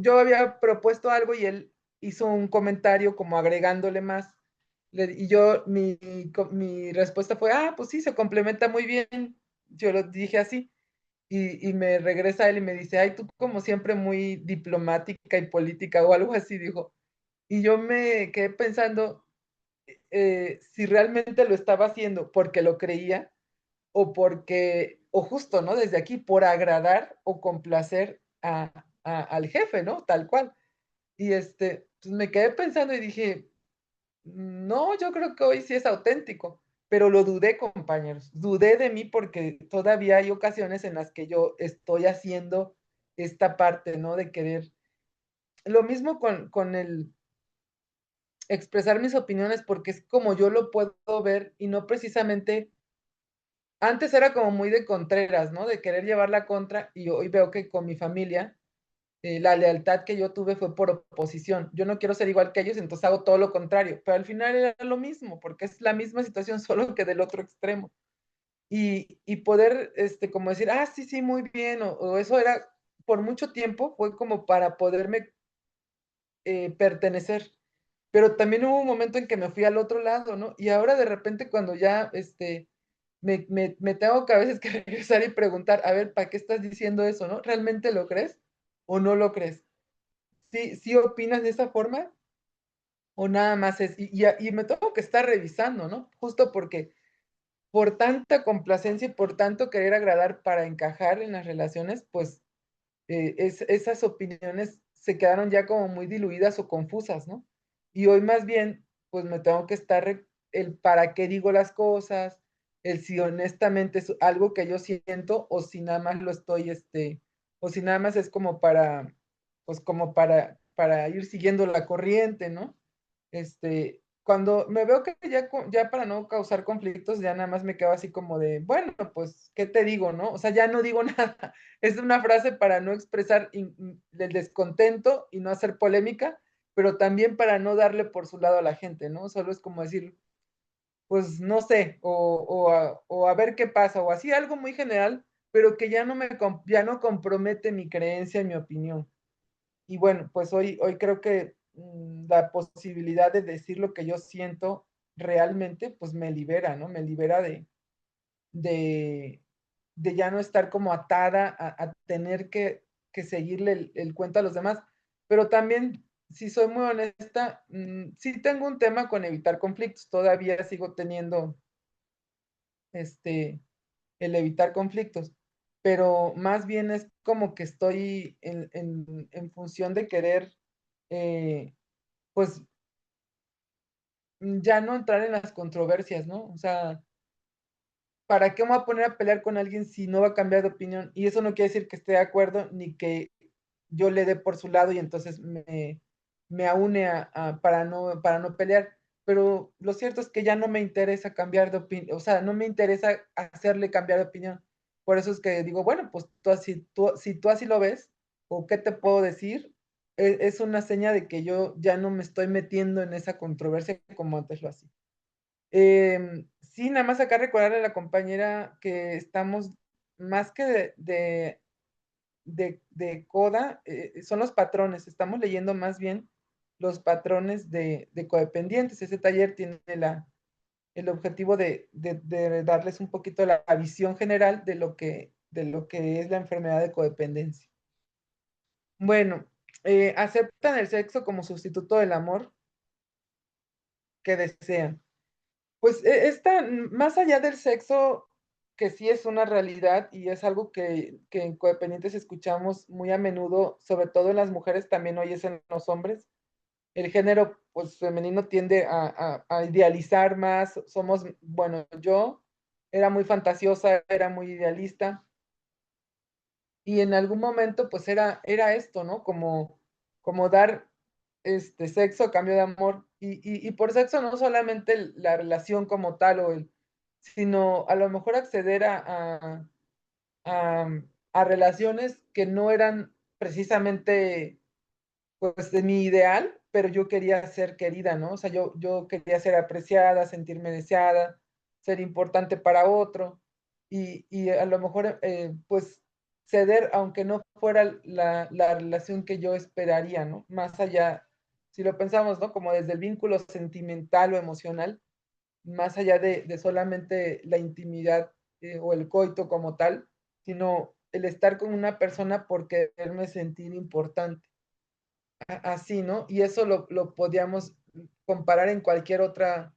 yo había propuesto algo y él hizo un comentario como agregándole más. Y mi respuesta fue, pues sí, se complementa muy bien. Yo lo dije así. Y me regresa él y me dice, ay, tú como siempre muy diplomática y política o algo así, dijo. Y yo me quedé pensando si realmente lo estaba haciendo porque lo creía o porque, o justo, ¿no? Desde aquí, por agradar o complacer al jefe, ¿no? Tal cual. Y pues me quedé pensando y dije, no, yo creo que hoy sí es auténtico, pero lo dudé, compañeros. Dudé de mí porque todavía hay ocasiones en las que yo estoy haciendo esta parte, ¿no? De querer. Lo mismo con el expresar mis opiniones porque es como yo lo puedo ver y no precisamente. Antes era como muy de contreras, ¿no? De querer llevar la contra y hoy veo que con mi familia la lealtad que yo tuve fue por oposición. Yo no quiero ser igual que ellos, entonces hago todo lo contrario, pero al final era lo mismo, porque es la misma situación, solo que del otro extremo. Y poder, como decir, sí, sí, muy bien, o eso era, por mucho tiempo, fue como para poderme pertenecer. Pero también hubo un momento en que me fui al otro lado, ¿no? Y ahora de repente cuando ya, me tengo que a veces que regresar y preguntar, a ver, ¿para qué estás diciendo eso, no? ¿Realmente lo crees o no lo crees? ¿Sí opinas de esa forma? ¿O nada más es? Y me tengo que estar revisando, ¿no? Justo porque por tanta complacencia y por tanto querer agradar para encajar en las relaciones, pues esas opiniones se quedaron ya como muy diluidas o confusas, ¿no? Y hoy más bien, pues me tengo que estar el para qué digo las cosas, el si honestamente es algo que yo siento o si nada más lo estoy, o si nada más es como para, pues como para ir siguiendo la corriente, ¿no? Cuando me veo que ya para no causar conflictos, ya nada más me quedo así como de, bueno, pues, ¿qué te digo, no? O sea, ya no digo nada. Es una frase para no expresar el descontento y no hacer polémica, pero también para no darle por su lado a la gente, ¿no? Solo es como decir, pues, no sé, o a ver qué pasa, o así algo muy general, pero que ya no compromete mi creencia, mi opinión. Y bueno, pues hoy creo que la posibilidad de decir lo que yo siento realmente, pues me libera, ¿no? Me libera de, de ya no estar como atada a tener que seguirle el cuento a los demás. Pero también, si soy muy honesta, sí tengo un tema con evitar conflictos. Todavía sigo teniendo el evitar conflictos, pero más bien es como que estoy en función de querer, pues ya no entrar en las controversias, ¿no? O sea, ¿para qué me voy a poner a pelear con alguien si no va a cambiar de opinión? Y eso no quiere decir que esté de acuerdo ni que yo le dé por su lado y entonces me aúne para no pelear. Pero lo cierto es que ya no me interesa cambiar de opinión, o sea, no me interesa hacerle cambiar de opinión. Por eso es que digo, bueno, pues si tú así lo ves, o qué te puedo decir, es una seña de que yo ya no me estoy metiendo en esa controversia como antes lo hacía. Sí, nada más acá recordarle a la compañera que estamos más que de coda, son los patrones. Estamos leyendo más bien los patrones de codependientes. Ese taller tiene el objetivo de darles un poquito la visión general de lo que es la enfermedad de codependencia. Bueno, aceptan el sexo como sustituto del amor que desean. Pues más allá del sexo, que sí es una realidad y es algo que en codependientes escuchamos muy a menudo, sobre todo en las mujeres, también hoy es en los hombres. El género pues, femenino tiende a idealizar más. Bueno, yo era muy fantasiosa, era muy idealista y en algún momento pues era esto, ¿no? Como dar sexo a cambio de amor. Y por sexo no solamente la relación como tal, sino a lo mejor acceder a, a relaciones que no eran precisamente pues de mi ideal, pero yo quería ser querida, ¿no? O sea, yo quería ser apreciada, sentirme deseada, ser importante para otro y a lo mejor pues ceder aunque no fuera la relación que yo esperaría, ¿no? Más allá si lo pensamos, ¿no? Como desde el vínculo sentimental o emocional, más allá de solamente la intimidad o el coito como tal, sino el estar con una persona por quererme sentir importante. Así, ¿no? Y eso lo podíamos comparar en cualquier otra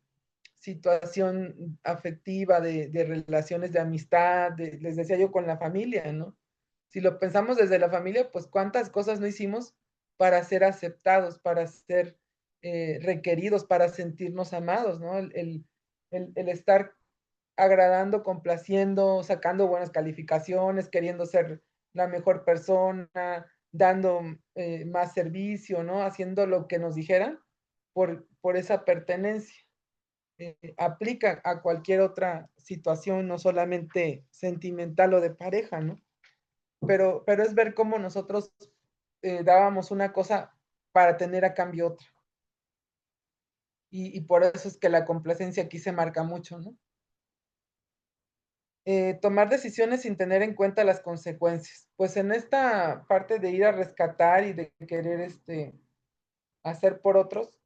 situación afectiva, de relaciones de amistad, les decía yo, con la familia, ¿no? Si lo pensamos desde la familia, pues cuántas cosas no hicimos para ser aceptados, para ser requeridos, para sentirnos amados, ¿no? El estar agradando, complaciendo, sacando buenas calificaciones, queriendo ser la mejor persona, dando más servicio, ¿no? Haciendo lo que nos dijeran por esa pertenencia. Aplica a cualquier otra situación, no solamente sentimental o de pareja, ¿no? Pero es ver cómo nosotros dábamos una cosa para tener a cambio otra. Y por eso es que la complacencia aquí se marca mucho, ¿no? Tomar decisiones sin tener en cuenta las consecuencias. Pues en esta parte de ir a rescatar y de querer hacer por otros,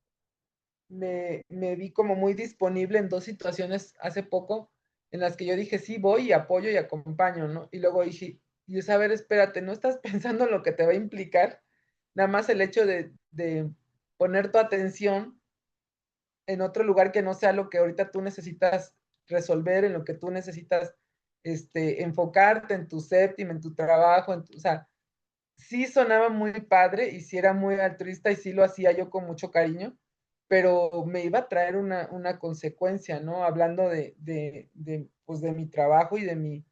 me vi como muy disponible en dos situaciones hace poco en las que yo dije, sí, voy y apoyo y acompaño, ¿no? Y luego dije, y es, a ver, espérate, no estás pensando en lo que te va a implicar, nada más el hecho de poner tu atención en otro lugar que no sea lo que ahorita tú necesitas resolver, en lo que tú necesitas enfocarte en tu séptima, en tu trabajo, o sea, sí sonaba muy padre y sí era muy altruista y sí lo hacía yo con mucho cariño, pero me iba a traer una consecuencia, ¿no? Hablando pues de mi trabajo y de mi,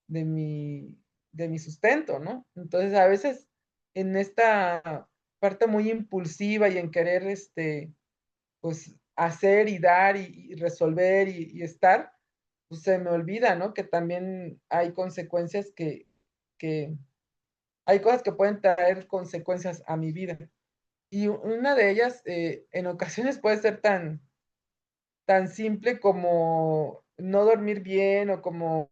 de mi sustento, ¿no? Entonces, a veces en esta parte muy impulsiva y en querer, pues, hacer y dar y resolver y estar, pues se me olvida, ¿no? Que también hay consecuencias que hay cosas que pueden traer consecuencias a mi vida. Y una de ellas, en ocasiones puede ser tan simple como no dormir bien o como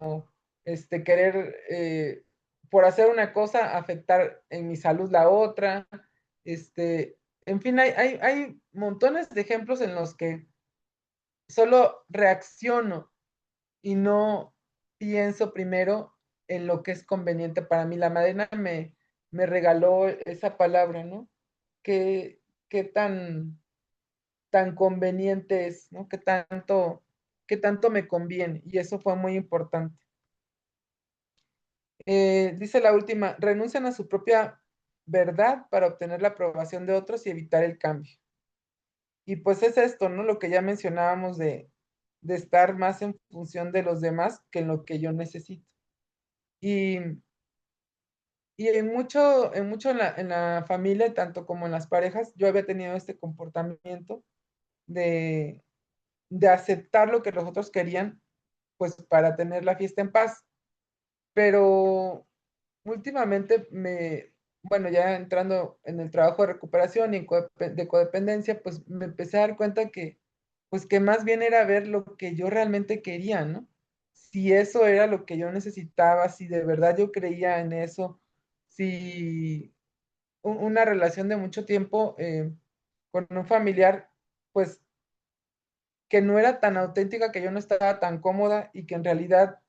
querer, por hacer una cosa, afectar en mi salud la otra. En fin, hay montones de ejemplos en los que solo reacciono y no pienso primero en lo que es conveniente para mí. La madrina me regaló esa palabra, ¿no? ¿Qué, qué tan conveniente es, ¿no? Qué tanto me conviene? Y eso fue muy importante. Dice la última, renuncian a su propia verdad para obtener la aprobación de otros y evitar el cambio. Y pues es esto, ¿no? Lo que ya mencionábamos de estar más en función de los demás que en lo que yo necesito. Y, y en mucho en la familia, tanto como en las parejas, yo había tenido este comportamiento de aceptar lo que los otros querían, pues para tener la fiesta en paz. Pero últimamente bueno, ya entrando en el trabajo de recuperación y de codependencia, pues me empecé a dar cuenta pues que más bien era ver lo que yo realmente quería, ¿no? Si eso era lo que yo necesitaba, si de verdad yo creía en eso, si una relación de mucho tiempo con un familiar, pues que no era tan auténtica, que yo no estaba tan cómoda y que en realidad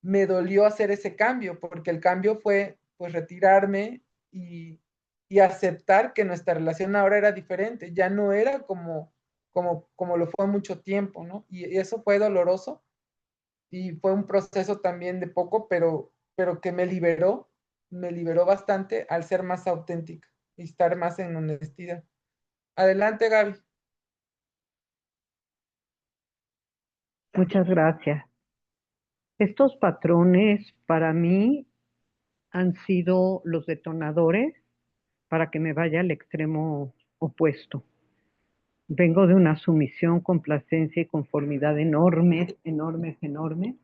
me dolió hacer ese cambio, porque el cambio fue pues retirarme y aceptar que nuestra relación ahora era diferente, ya no era como lo fue mucho tiempo, ¿no? Y eso fue doloroso y fue un proceso también de poco, pero que me liberó bastante al ser más auténtica y estar más en honestidad. Adelante, Gaby. Muchas gracias. Estos patrones para mí han sido los detonadores para que me vaya al extremo opuesto. Vengo de una sumisión, complacencia y conformidad enormes, enormes, enormes.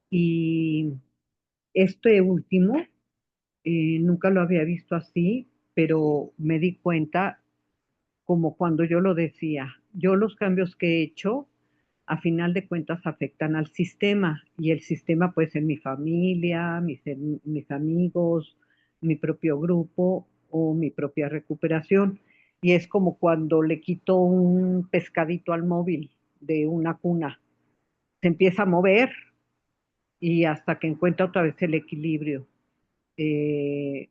Y este último, nunca lo había visto así, pero me di cuenta como cuando yo lo decía, yo los cambios que he hecho, a final de cuentas afectan al sistema y el sistema puede ser mi familia, mis amigos, mi propio grupo o mi propia recuperación. Y es como cuando le quito un pescadito al móvil de una cuna. Se empieza a mover y hasta que encuentra otra vez el equilibrio, eh,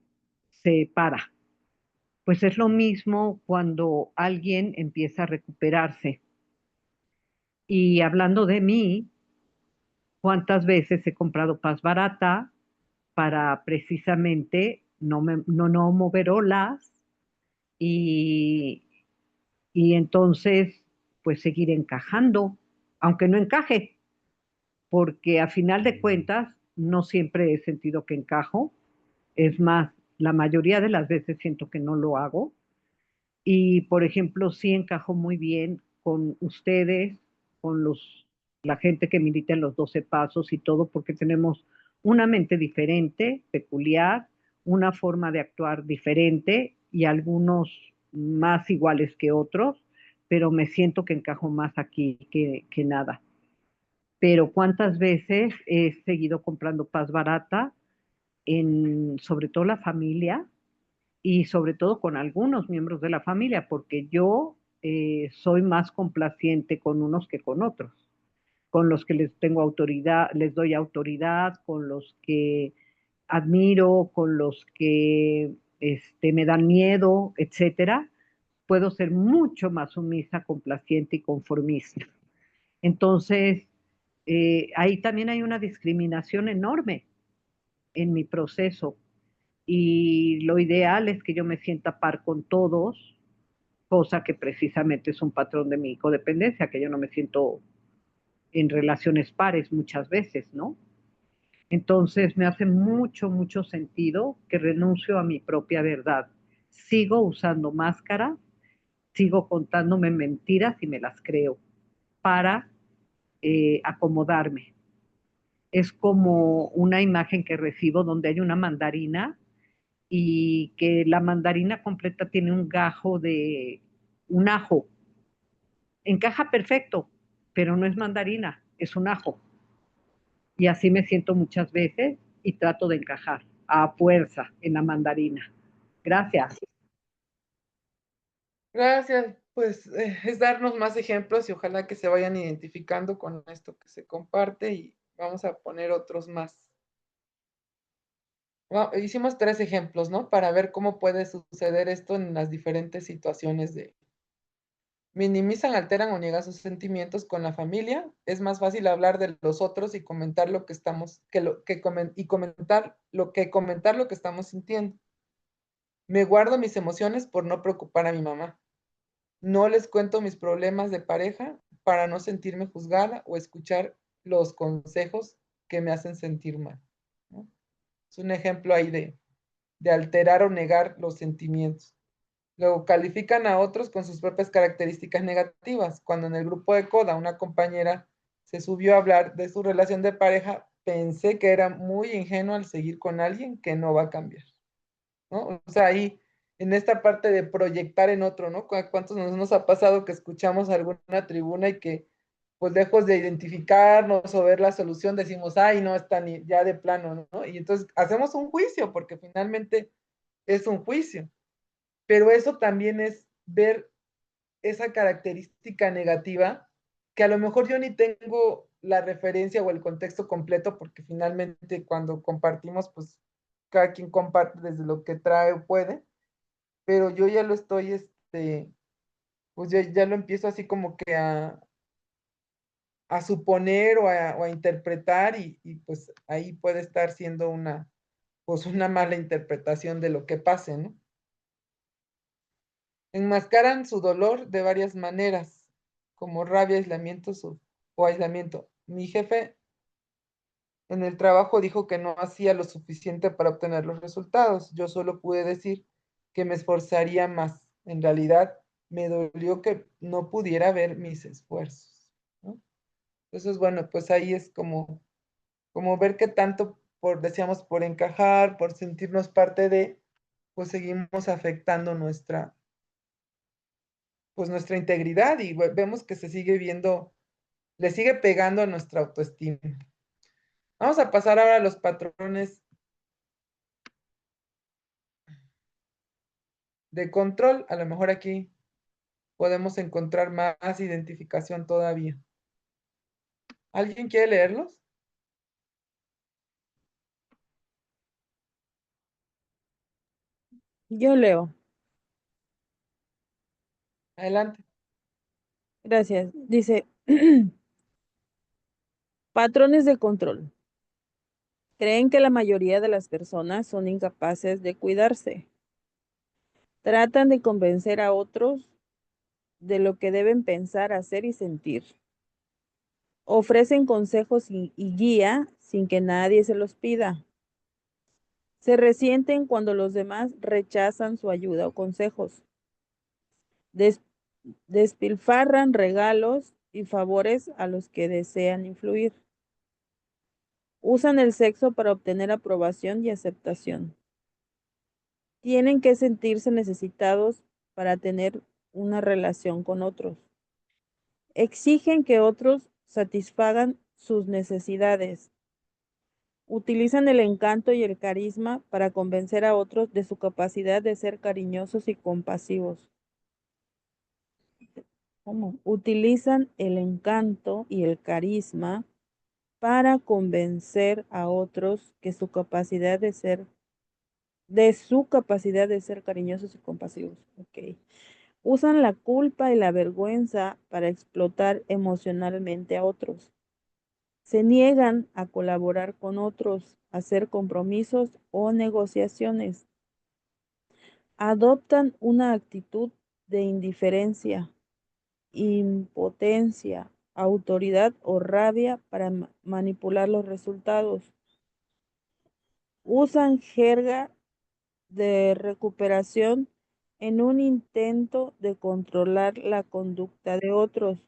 se para. Pues es lo mismo cuando alguien empieza a recuperarse. Y hablando de mí, ¿cuántas veces he comprado paz barata para precisamente no mover olas y, y entonces pues seguir encajando, aunque no encaje, porque a final de cuentas no siempre he sentido que encajo, es más, la mayoría de las veces siento que no lo hago. Y, por ejemplo, sí encajo muy bien con ustedes, con la gente que milita en los 12 pasos y todo, porque tenemos una mente diferente, peculiar, una forma de actuar diferente y algunos más iguales que otros, pero me siento que encajo más aquí que nada. Pero ¿cuántas veces he seguido comprando paz barata en sobre todo la familia? Y sobre todo con algunos miembros de la familia, porque yo soy más complaciente con unos que con otros, con los que les tengo autoridad, les doy autoridad, con los que admiro, con los que me dan miedo, etcétera. Puedo ser mucho más sumisa, complaciente y conformista. Entonces, ahí también hay una discriminación enorme en mi proceso y lo ideal es que yo me sienta par con todos, cosa que precisamente es un patrón de mi codependencia, que yo no me siento en relaciones pares muchas veces, ¿no? Entonces me hace mucho, mucho sentido que renuncio a mi propia verdad. Sigo usando máscaras, sigo contándome mentiras y me las creo para acomodarme. Es como una imagen que recibo donde hay una mandarina y que la mandarina completa tiene un gajo de un ajo. Encaja perfecto, pero no es mandarina, es un ajo. Y así me siento muchas veces y trato de encajar a fuerza en la mandarina. Gracias. Gracias. Pues es darnos más ejemplos y ojalá que se vayan identificando con esto que se comparte y vamos a poner otros más. Hicimos 3 ejemplos, ¿no? Para ver cómo puede suceder esto en las diferentes situaciones de minimizan, alteran o niegan sus sentimientos con la familia. Es más fácil hablar de los otros y comentar lo que estamos, comentar lo que estamos sintiendo. Me guardo mis emociones por no preocupar a mi mamá. No les cuento mis problemas de pareja para no sentirme juzgada o escuchar los consejos que me hacen sentir mal, ¿no? Es un ejemplo ahí de alterar o negar los sentimientos. Luego califican a otros con sus propias características negativas. Cuando en el grupo de coda una compañera se subió a hablar de su relación de pareja, pensé que era muy ingenuo al seguir con alguien que no va a cambiar, ¿no? O sea, ahí en esta parte de proyectar en otro, ¿no? ¿Cuántos nos ha pasado que escuchamos alguna tribuna y que, pues lejos de identificarnos o ver la solución, decimos, ay, no, está ni ya de plano, ¿no? Y entonces hacemos un juicio, porque finalmente es un juicio. Pero eso también es ver esa característica negativa que a lo mejor yo ni tengo la referencia o el contexto completo, porque finalmente cuando compartimos, pues cada quien comparte desde lo que trae o puede, pero yo ya lo estoy, pues ya lo empiezo así como que a suponer o a interpretar y pues ahí puede estar siendo pues una mala interpretación de lo que pase, ¿no? Enmascaran su dolor de varias maneras, como rabia, aislamiento o aislamiento. Mi jefe en el trabajo dijo que no hacía lo suficiente para obtener los resultados. Yo solo pude decir que me esforzaría más. En realidad, me dolió que no pudiera ver mis esfuerzos, ¿no? Entonces, bueno, pues ahí es como ver que tanto decíamos, por encajar, por sentirnos parte de, pues seguimos afectando pues nuestra integridad y vemos que se sigue viendo, le sigue pegando a nuestra autoestima. Vamos a pasar ahora a los patrones de control. A lo mejor aquí podemos encontrar más identificación todavía. ¿Alguien quiere leerlos? Yo leo. Adelante. Gracias. Dice, patrones de control. Creen que la mayoría de las personas son incapaces de cuidarse. Tratan de convencer a otros de lo que deben pensar, hacer y sentir. Ofrecen consejos y guía sin que nadie se los pida. Se resienten cuando los demás rechazan su ayuda o consejos. Despilfarran regalos y favores a los que desean influir. Usan el sexo para obtener aprobación y aceptación. Tienen que sentirse necesitados para tener una relación con otros. Exigen que otros satisfagan sus necesidades. Utilizan el encanto y el carisma para convencer a otros de su capacidad de ser cariñosos y compasivos. ¿Cómo? Utilizan el encanto y el carisma para convencer a otros de su capacidad de ser cariñosos y compasivos. Okay. Usan la culpa y la vergüenza para explotar emocionalmente a otros. Se niegan a colaborar con otros, a hacer compromisos o negociaciones. Adoptan una actitud de indiferencia, impotencia, autoridad o rabia para manipular los resultados. Usan jerga de recuperación en un intento de controlar la conducta de otros.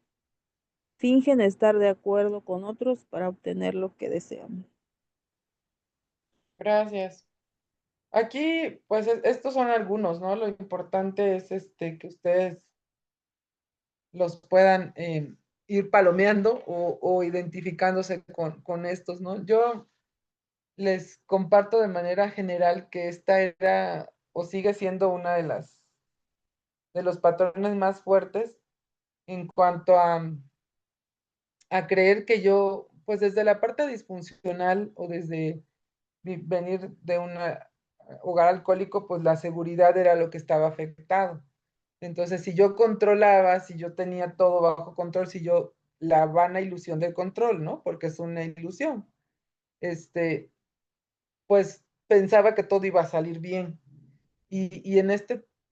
Fingen estar de acuerdo con otros para obtener lo que desean. Gracias. Aquí, pues estos son algunos, ¿no? Lo importante es que ustedes los puedan ir palomeando o identificándose con estos, ¿no? Yo les comparto de manera general que esta era o sigue siendo una de los patrones más fuertes en cuanto a creer que yo, pues desde la parte disfuncional o desde venir de un hogar alcohólico, pues la seguridad era lo que estaba afectado. Entonces, si yo controlaba, si yo tenía todo bajo control, si yo, la vana ilusión del control, ¿no? Porque es una ilusión. Pues pensaba que todo iba a salir bien. Y en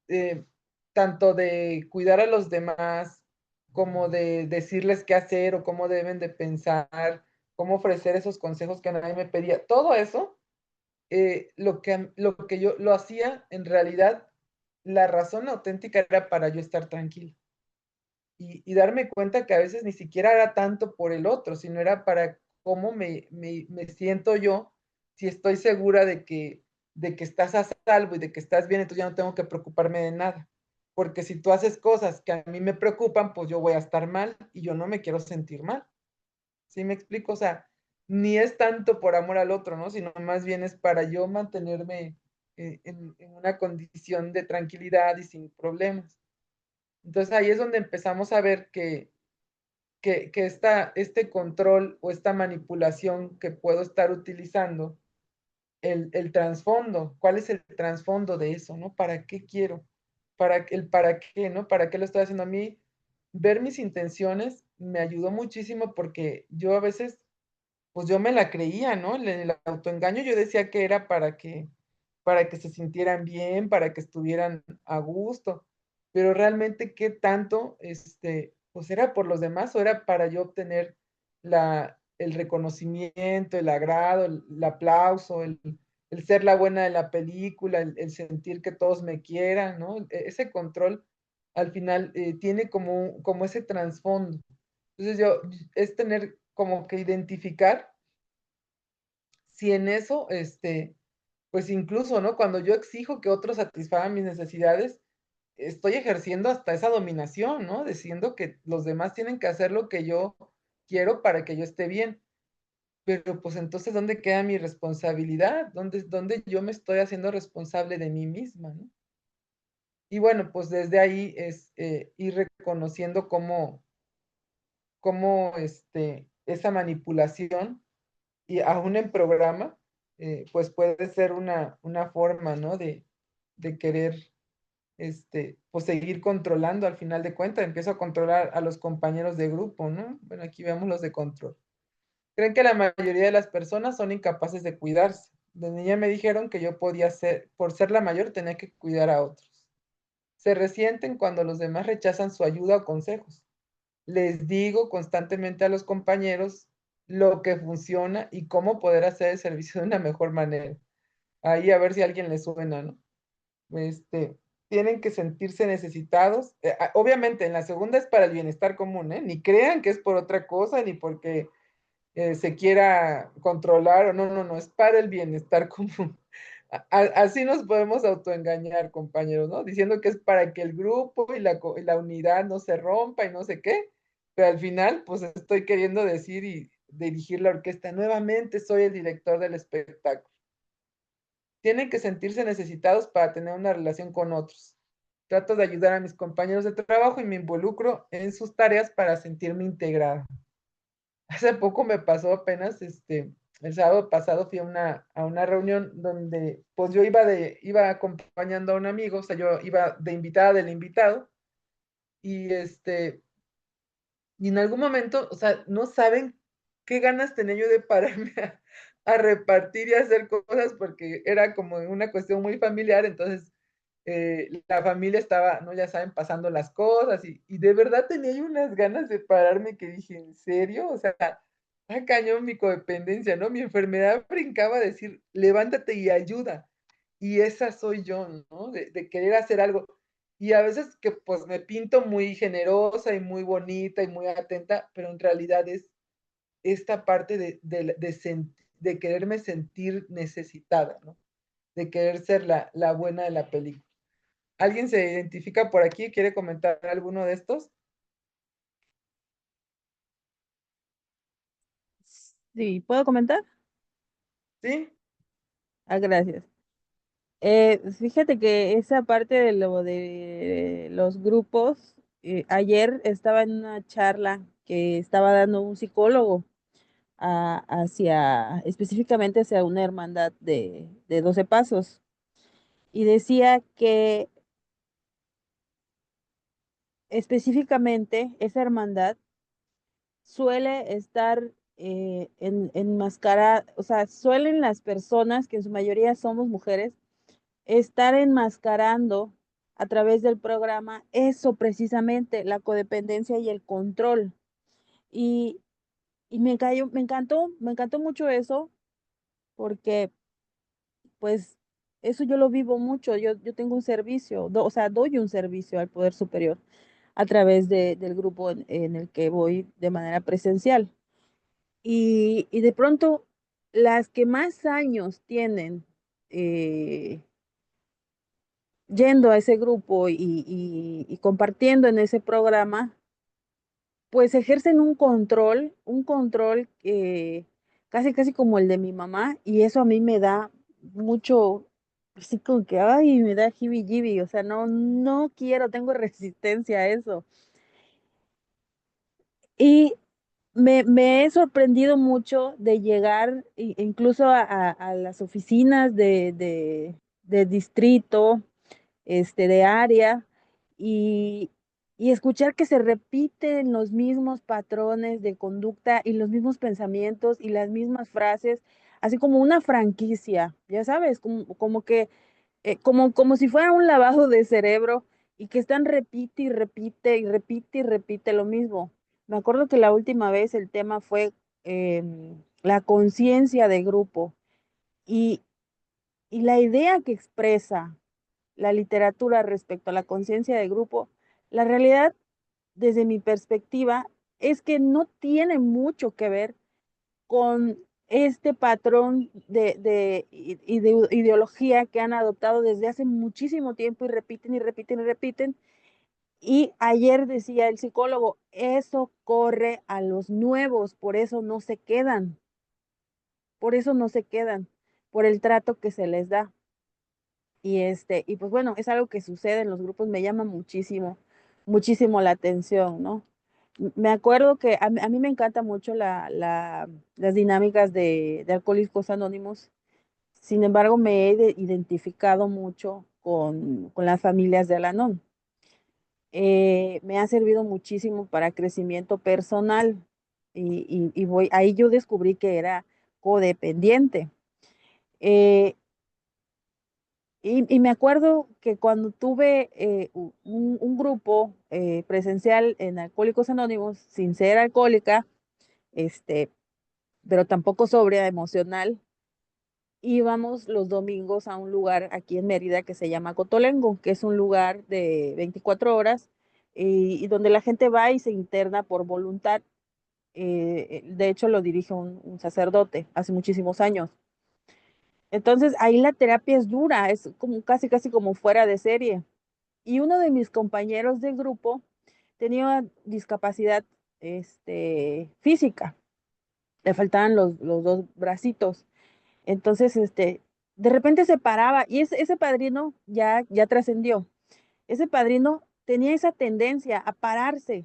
eh, tanto de cuidar a los demás, como de decirles qué hacer o cómo deben de pensar, cómo ofrecer esos consejos que nadie me pedía, todo eso, lo que yo lo hacía, en realidad, la razón auténtica era para yo estar tranquila. Y darme cuenta que a veces ni siquiera era tanto por el otro, sino era para cómo me siento yo, si estoy segura de que estás a salvo y de que estás bien, entonces ya no tengo que preocuparme de nada. Porque si tú haces cosas que a mí me preocupan, pues yo voy a estar mal y yo no me quiero sentir mal. ¿Sí me explico? O sea, ni es tanto por amor al otro, ¿no? Sino más bien es para yo mantenerme en una condición de tranquilidad y sin problemas. Entonces ahí es donde empezamos a ver que este control o esta manipulación que puedo estar utilizando, el trasfondo, ¿cuál es el trasfondo de eso, no? ¿Para qué quiero? ¿Para qué, no? ¿Para qué lo estoy haciendo a mí? Ver mis intenciones me ayudó muchísimo porque yo a veces, pues yo me la creía, ¿no? El autoengaño yo decía que era para que se sintieran bien, para que estuvieran a gusto, pero realmente qué tanto, pues era por los demás o era para yo obtener el reconocimiento, el agrado, el aplauso, el ser la buena de la película, el sentir que todos me quieran, ¿no? Ese control al final tiene como ese trasfondo. Entonces es tener como que identificar si en eso, pues incluso, ¿no? Cuando yo exijo que otros satisfagan mis necesidades, estoy ejerciendo hasta esa dominación, ¿no? Diciendo que los demás tienen que hacer lo que yo quiero para que yo esté bien. Pero pues entonces, ¿dónde queda mi responsabilidad? ¿Dónde yo me estoy haciendo responsable de mí misma, ¿no? Y bueno, pues desde ahí es ir reconociendo cómo esa manipulación, y aún en programa, pues puede ser una forma, ¿no? De querer, pues seguir controlando al final de cuentas. Empiezo a controlar a los compañeros de grupo, ¿no? Bueno, aquí vemos los de control. Creen que la mayoría de las personas son incapaces de cuidarse. De niña me dijeron que yo podía ser, por ser la mayor, tenía que cuidar a otros. Se resienten cuando los demás rechazan su ayuda o consejos. Les digo constantemente a los compañeros lo que funciona y cómo poder hacer el servicio de una mejor manera. Ahí a ver si a alguien le suena, ¿no? Tienen que sentirse necesitados. Obviamente, en la segunda es para el bienestar común, ¿eh? Ni crean que es por otra cosa, ni porque se quiera controlar o no, no, no, es para el bienestar común. Así nos podemos autoengañar, compañeros, ¿no? Diciendo que es para que el grupo y la unidad no se rompa y no sé qué, pero al final, pues estoy queriendo decir y dirigir la orquesta. Nuevamente soy el director del espectáculo. Tienen que sentirse necesitados para tener una relación con otros. Trato de ayudar a mis compañeros de trabajo y me involucro en sus tareas para sentirme integrado. Hace poco me pasó apenas, el sábado pasado fui a una reunión donde, pues yo iba acompañando a un amigo, o sea, yo iba de invitada del invitado, y y en algún momento, o sea, no saben qué ganas tenía yo de pararme a repartir y hacer cosas, porque era como una cuestión muy familiar. Entonces la familia estaba, ¿no? Ya saben, pasando las cosas, y de verdad tenía yo unas ganas de pararme que dije, ¿en serio? O sea, cañón mi codependencia, ¿no? Mi enfermedad brincaba a decir, levántate y ayuda. Y esa soy yo, ¿no? De querer hacer algo. Y a veces que pues me pinto muy generosa y muy bonita y muy atenta, pero en realidad es esta parte de quererme sentir necesitada, ¿no? De querer ser la buena de la película. ¿Alguien se identifica por aquí? ¿Quiere comentar alguno de estos? Sí, ¿puedo comentar? ¿Sí? Ah, gracias. Fíjate que esa parte de lo de los grupos, ayer estaba en una charla que estaba dando un psicólogo específicamente hacia una hermandad de 12 pasos, y decía que específicamente esa hermandad suele estar enmascarada, o sea, suelen las personas, que en su mayoría somos mujeres, estar enmascarando a través del programa eso precisamente, la codependencia y el control. Y, y me encantó mucho eso, porque pues eso yo lo vivo mucho. Yo tengo un servicio, o sea, doy un servicio al Poder Superior a través del grupo en el que voy de manera presencial. Y de pronto, las que más años tienen eh, yendo a ese grupo y compartiendo en ese programa, pues ejercen un control casi, casi como el de mi mamá, y eso a mí me da mucho, así como que, ay, me da jibi o sea, no, no quiero, tengo resistencia a eso. Y me he sorprendido mucho de llegar incluso a las oficinas de distrito, de área, y, y escuchar que se repiten los mismos patrones de conducta y los mismos pensamientos y las mismas frases, así como una franquicia, ya sabes, como que, como si fuera un lavado de cerebro, y que están repite y repite y repite y repite lo mismo. Me acuerdo que la última vez el tema fue la conciencia de grupo, y, y la idea que expresa la literatura respecto a la conciencia de grupo, la realidad, desde mi perspectiva, es que no tiene mucho que ver con este patrón de ideología que han adoptado desde hace muchísimo tiempo, y repiten y repiten y repiten. Y ayer decía el psicólogo, eso corre a los nuevos, por eso no se quedan, por eso no se quedan, por el trato que se les da. Y pues bueno, es algo que sucede en los grupos, me llama muchísimo, muchísimo la atención, ¿no? Me acuerdo que a mí me encanta mucho las dinámicas de Alcohólicos Anónimos. Sin embargo, me he identificado mucho con las familias de Al-Anon. Me ha servido muchísimo para crecimiento personal ahí yo descubrí que era codependiente. Eh, y me acuerdo que cuando tuve un grupo presencial en Alcohólicos Anónimos, sin ser alcohólica, este, pero tampoco sobria emocional, íbamos los domingos a un lugar aquí en Mérida que se llama Cotolengo, que es un lugar de 24 horas y donde la gente va y se interna por voluntad. De hecho, lo dirige un sacerdote hace muchísimos años. Entonces, ahí la terapia es dura, es como casi, casi como fuera de serie. Y uno de mis compañeros de grupo tenía discapacidad física, le faltaban los dos bracitos. Entonces, de repente se paraba y ese padrino ya trascendió. Ese padrino tenía esa tendencia a pararse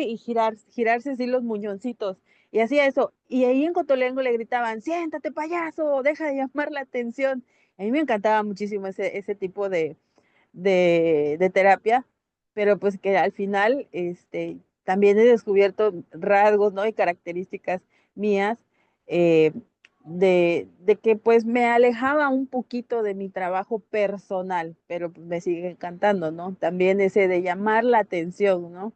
y girarse así los muñoncitos. Y hacía eso. Y ahí en Cotolengo le gritaban, siéntate payaso, deja de llamar la atención. A mí me encantaba muchísimo ese tipo de terapia, pero pues que al final también he descubierto rasgos, ¿no? Y características mías eh, de que pues me alejaba un poquito de mi trabajo personal, pero pues, me sigue encantando, ¿no? También ese de llamar la atención, ¿no?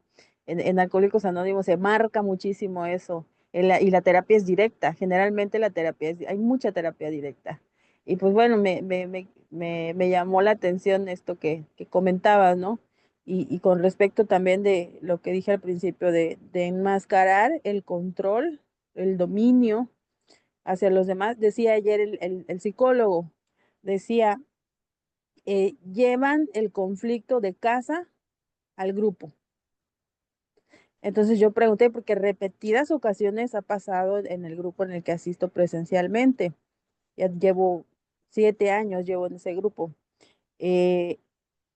En Alcohólicos Anónimos se marca muchísimo eso. Y la terapia es directa, generalmente hay mucha terapia directa. Y pues bueno, me llamó la atención esto que comentabas, ¿no? Y con respecto también de lo que dije al principio, de enmascarar el control, el dominio hacia los demás, decía ayer el psicólogo, decía, llevan el conflicto de casa al grupo. Entonces yo pregunté, porque repetidas ocasiones ha pasado en el grupo en el que asisto presencialmente. Ya llevo 7 años, llevo en ese grupo. Eh,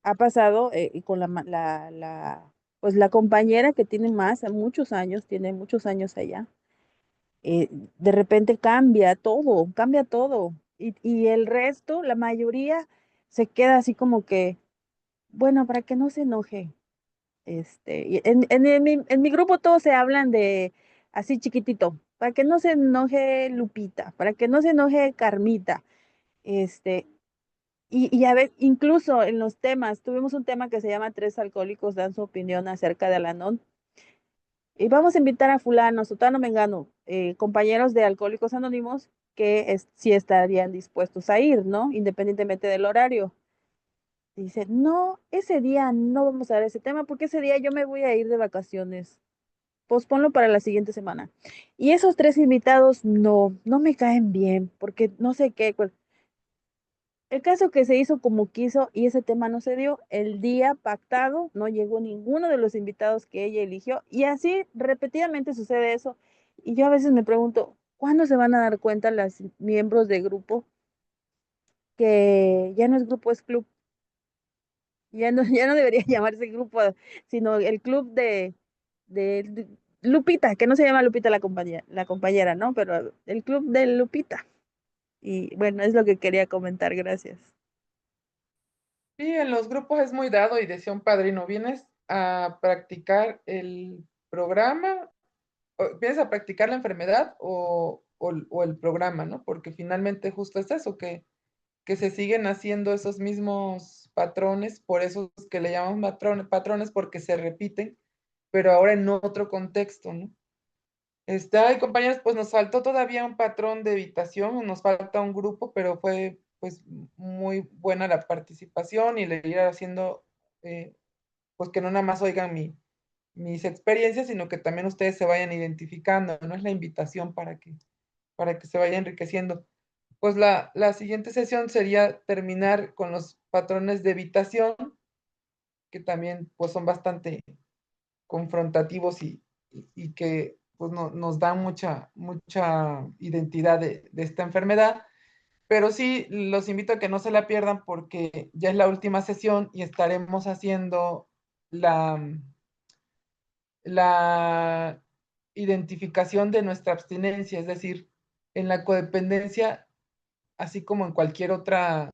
Ha pasado y con pues la compañera que tiene muchos años, tiene muchos años allá, de repente cambia todo. Y el resto, la mayoría, se queda así como que, bueno, para que no se enoje. Y en mi grupo todos se hablan de así chiquitito, para que no se enoje Lupita, para que no se enoje Carmita. Este, y a ver, incluso en los temas, tuvimos un tema que se llama Tres alcohólicos dan su opinión acerca de Al-Anon. Y vamos a invitar a fulano, sotano, mengano, compañeros de Alcohólicos Anónimos que sí estarían dispuestos a ir, ¿no? Independientemente del horario. Dice, no, ese día no vamos a dar ese tema porque ese día yo me voy a ir de vacaciones. Posponlo para la siguiente semana. Y esos tres invitados no me caen bien porque no sé qué. El caso que se hizo como quiso y ese tema no se dio. El día pactado no llegó ninguno de los invitados que ella eligió y así repetidamente sucede eso. Y yo a veces me pregunto, ¿cuándo se van a dar cuenta los miembros de grupo que ya no es grupo, es club? Ya no debería llamarse grupo, sino el club de Lupita, que no se llama Lupita la compañera, ¿no? Pero el club de Lupita. Y bueno, es lo que quería comentar. Gracias. Sí, en los grupos es muy dado y decía un padrino, ¿vienes a practicar el programa? ¿Vienes a practicar la enfermedad o el programa, ¿no? Porque finalmente justo es eso, que se siguen haciendo esos mismos patrones, por eso es que le llamamos patrones porque se repiten, pero ahora en otro contexto, ¿no? Ay, compañeros, pues nos faltó todavía un patrón de evitación, nos falta un grupo, pero fue pues muy buena la participación y le ir haciendo, pues que no nada más oigan mis experiencias, sino que también ustedes se vayan identificando, ¿no? Es la invitación para que se vaya enriqueciendo. Pues la siguiente sesión sería terminar con los patrones de evitación, que también pues son bastante confrontativos y que pues nos dan mucha identidad de esta enfermedad, Pero sí, los invito a que no se la pierdan porque ya es la última sesión y estaremos haciendo la identificación de nuestra abstinencia, es decir, en la codependencia, así como en cualquier otra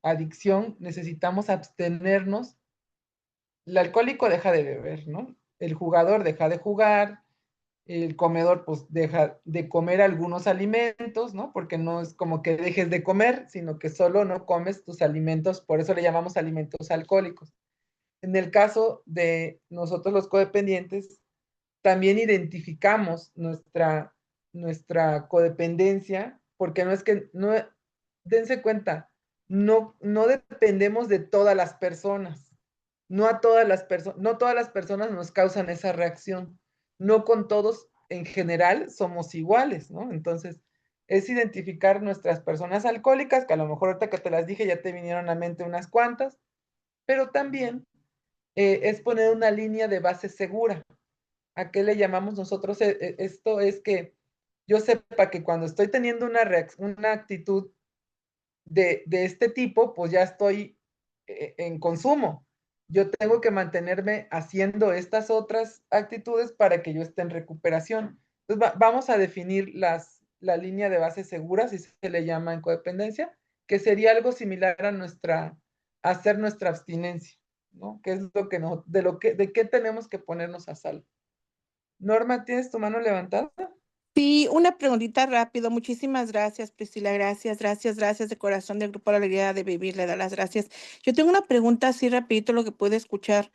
adicción, necesitamos abstenernos. El alcohólico deja de beber, ¿no? El jugador deja de jugar, el comedor pues deja de comer algunos alimentos, ¿no? Porque no es como que dejes de comer, sino que solo no comes tus alimentos, por eso le llamamos alimentos alcohólicos. En el caso de nosotros los codependientes, también identificamos nuestra codependencia, porque no es que, no, dense cuenta, no dependemos de todas las personas. No todas las personas nos causan esa reacción. No con todos en general somos iguales, ¿no? Entonces, es identificar nuestras personas alcohólicas, que a lo mejor ahorita que te las dije ya te vinieron a mente unas cuantas, pero también es poner una línea de base segura. ¿A qué le llamamos nosotros? Esto es que yo sepa que cuando estoy teniendo una actitud de este tipo, pues ya estoy en consumo. Yo tengo que mantenerme haciendo estas otras actitudes para que yo esté en recuperación. Entonces, vamos a definir la línea de base segura, si se le llama en codependencia, que sería algo similar a hacer nuestra abstinencia, ¿no? Que es lo que no, de qué tenemos que ponernos a salvo. Norma, ¿tienes tu mano levantada? Sí, una preguntita rápido. Muchísimas gracias, Priscila. Gracias, gracias, gracias de corazón del Grupo La Alegría de Vivir. Le da las gracias. Yo tengo una pregunta así rapidito, lo que pude escuchar,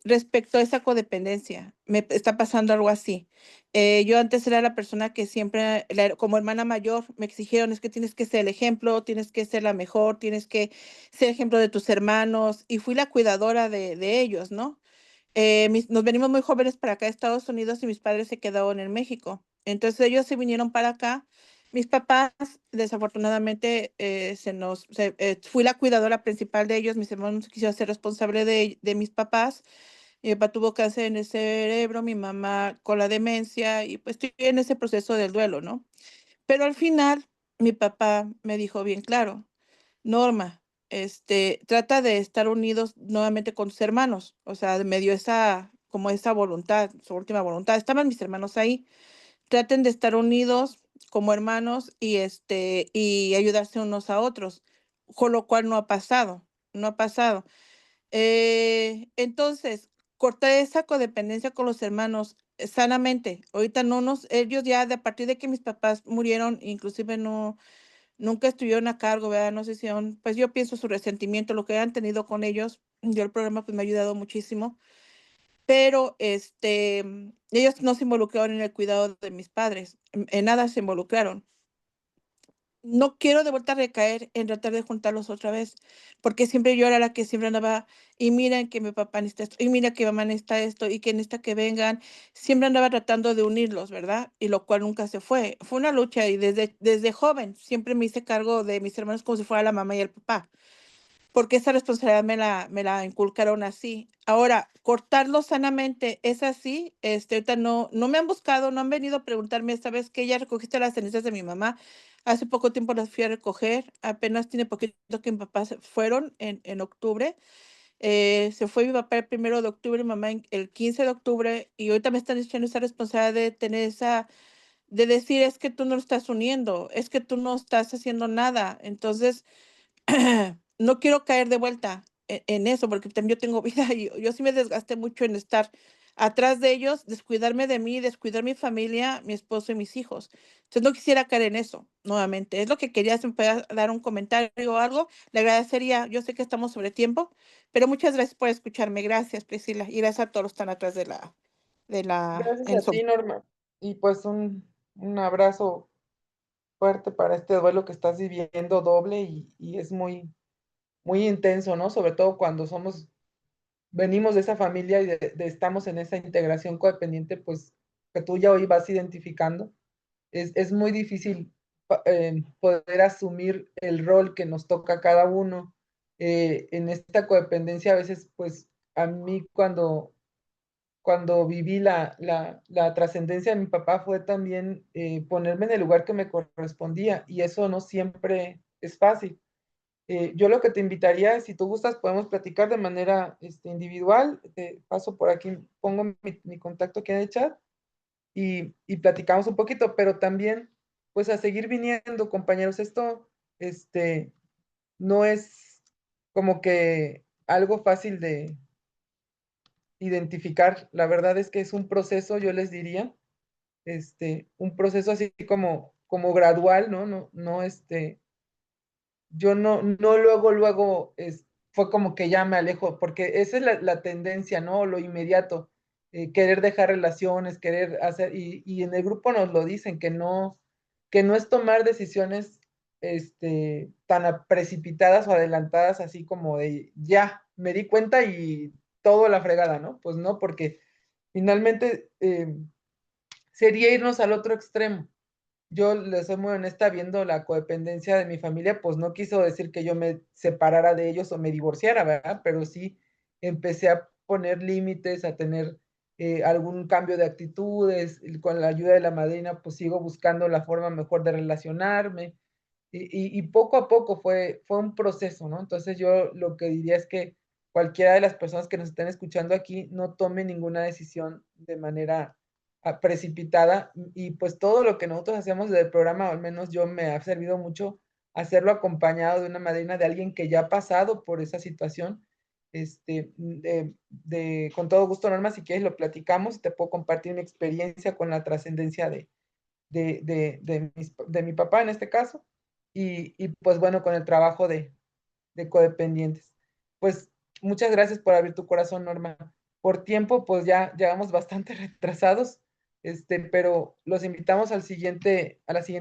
respecto a esa codependencia. Me está pasando algo así. Yo antes era la persona que siempre, como hermana mayor, me exigieron, es que tienes que ser el ejemplo, tienes que ser la mejor, tienes que ser ejemplo de tus hermanos, y fui la cuidadora de ellos, ¿no? Nos venimos muy jóvenes para acá a Estados Unidos y mis padres se quedaron en México. Entonces ellos se vinieron para acá. Mis papás, desafortunadamente, fui la cuidadora principal de ellos. Mis hermanos quisieron ser responsable de mis papás. Mi papá tuvo cáncer en el cerebro, mi mamá con la demencia, y pues estoy en ese proceso del duelo, ¿no? Pero al final, mi papá me dijo bien claro: Norma, trata de estar unidos nuevamente con tus hermanos. O sea, me dio como esa voluntad, su última voluntad. Estaban mis hermanos ahí. Traten de estar unidos como hermanos y ayudarse unos a otros, con lo cual no ha pasado, no ha pasado. Entonces, corté esa codependencia con los hermanos sanamente. Ahorita ellos ya, de a partir de que mis papás murieron, inclusive nunca estuvieron a cargo, ¿verdad? No sé si aún, pues yo pienso su resentimiento, lo que han tenido con ellos. Yo el programa pues me ha ayudado muchísimo, pero ellos no se involucraron en el cuidado de mis padres, en nada se involucraron. No quiero de vuelta recaer en tratar de juntarlos otra vez, porque siempre yo era la que siempre andaba, y miren que mi papá necesita esto, y mira que mi mamá necesita esto, y que necesita que vengan. Siempre andaba tratando de unirlos, ¿verdad? Y lo cual nunca se fue. Fue una lucha y desde joven siempre me hice cargo de mis hermanos como si fuera la mamá y el papá, porque esa responsabilidad me la inculcaron así. Ahora, cortarlo sanamente es así. Ahorita no me han buscado, no han venido a preguntarme, ¿sabes qué? Ya recogiste las cenizas de mi mamá. Hace poco tiempo las fui a recoger, apenas tiene poquito que mi papá se fueron en octubre. Se fue mi papá el 1 de octubre, mi mamá el 15 de octubre, y ahorita me están echando esa responsabilidad de tener de decir, es que tú no lo estás uniendo, es que tú no estás haciendo nada. Entonces, no quiero caer de vuelta en eso, porque también yo tengo vida y yo sí me desgasté mucho en estar atrás de ellos, descuidarme de mí, descuidar mi familia, mi esposo y mis hijos. Entonces no quisiera caer en eso nuevamente. Es lo que quería, si me puede dar un comentario o algo, le agradecería. Yo sé que estamos sobre tiempo, pero muchas gracias por escucharme. Gracias, Priscila, y gracias a todos los que están atrás Gracias en a Zoom. ti, Norma. Y pues un abrazo fuerte para este duelo que estás viviendo doble y es muy, muy intenso, ¿no? Sobre todo cuando venimos de esa familia y estamos en esa integración codependiente, pues que tú ya hoy vas identificando. Es muy difícil poder asumir el rol que nos toca a cada uno. En esta codependencia a veces, pues a mí cuando viví la trascendencia de mi papá fue también ponerme en el lugar que me correspondía y eso no siempre es fácil. Yo lo que te invitaría, si tú gustas, podemos platicar de manera individual. Te paso por aquí, pongo mi contacto aquí en el chat y platicamos un poquito, pero también, pues a seguir viniendo, compañeros. Esto, no es como que algo fácil de identificar. La verdad es que es un proceso, yo les diría, un proceso así como gradual, ¿no? No, yo no luego fue como que ya me alejo, porque esa es la tendencia, ¿no? Lo inmediato, querer dejar relaciones, querer hacer, y en el grupo nos lo dicen, que no es tomar decisiones tan precipitadas o adelantadas, así como de ya, me di cuenta y todo a la fregada, ¿no? Pues no, porque finalmente sería irnos al otro extremo. Yo les soy muy honesta, viendo la codependencia de mi familia, pues no quiso decir que yo me separara de ellos o me divorciara, ¿verdad? Pero sí empecé a poner límites, a tener algún cambio de actitudes, y con la ayuda de la madrina, pues sigo buscando la forma mejor de relacionarme, y poco a poco fue un proceso, ¿no? Entonces yo lo que diría es que cualquiera de las personas que nos estén escuchando aquí no tome ninguna decisión de manera precipitada, y pues todo lo que nosotros hacemos del programa, o al menos yo, me ha servido mucho hacerlo acompañado de una madrina, de alguien que ya ha pasado por esa situación. Con todo gusto, Norma, si quieres lo platicamos, te puedo compartir mi experiencia con la trascendencia de mi papá en este caso, y pues bueno, con el trabajo de codependientes. Pues muchas gracias por abrir tu corazón, Norma. Por tiempo, pues ya llegamos bastante retrasados, pero los invitamos a la siguiente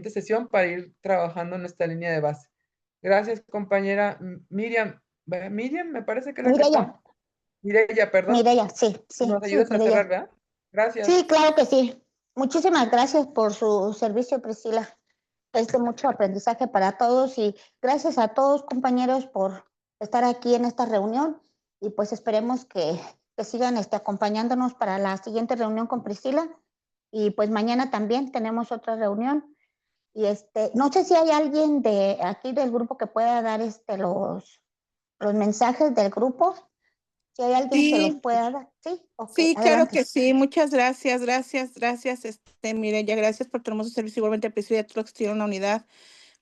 sesión para ir trabajando en nuestra línea de base. Gracias, compañera Miriam. Miriam, me parece que es la que Mireya, está. Mireya, perdón. Mireya, sí, sí, Nos sí, ayudas a cerrar, Mireya. ¿verdad? Gracias. Sí, claro que sí. Muchísimas gracias por su servicio, Priscila. Es de mucho aprendizaje para todos y gracias a todos, compañeros, por estar aquí en esta reunión y pues esperemos que sigan acompañándonos para la siguiente reunión con Priscila y pues mañana también tenemos otra reunión y no sé si hay alguien de aquí del grupo que pueda dar los mensajes del grupo, si hay alguien que los Sí, pueda dar. Sí, ok, sí, claro adelante. que sí. Muchas gracias, gracias, Mireya, gracias por tu hermoso servicio. Igualmente, Priscila, a todos los que estuvieron en la unidad.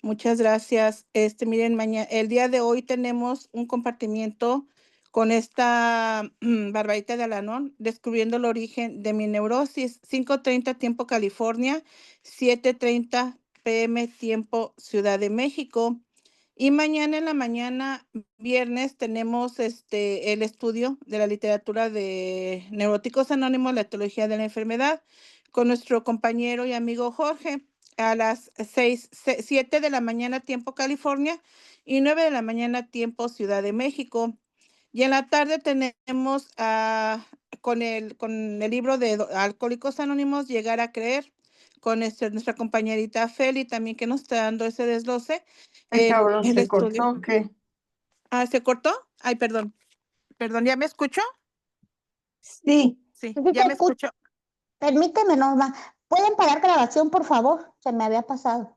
Muchas gracias. Miren, el día de hoy tenemos un compartimiento con esta Barbarita de Alanón, descubriendo el origen de mi neurosis. 5:30 tiempo California, 7:30 p.m. tiempo Ciudad de México. Y mañana en la mañana, viernes, tenemos el estudio de la literatura de Neuróticos Anónimos, la etiología de la enfermedad, con nuestro compañero y amigo Jorge, a las 7 de la mañana tiempo California y 9 de la mañana tiempo Ciudad de México. Y en la tarde tenemos con el libro de Alcohólicos Anónimos, Llegar a Creer, con nuestra compañerita Feli también, que nos está dando ese desglose. Ay, cabrón, El se estudio. cortó, ¿qué? ¿Se cortó? Ay, perdón, ¿ya me escuchó? Sí, Sí, Sí, ya me escuchó. Permíteme, Norma. ¿Pueden parar grabación, por favor? Se me había pasado.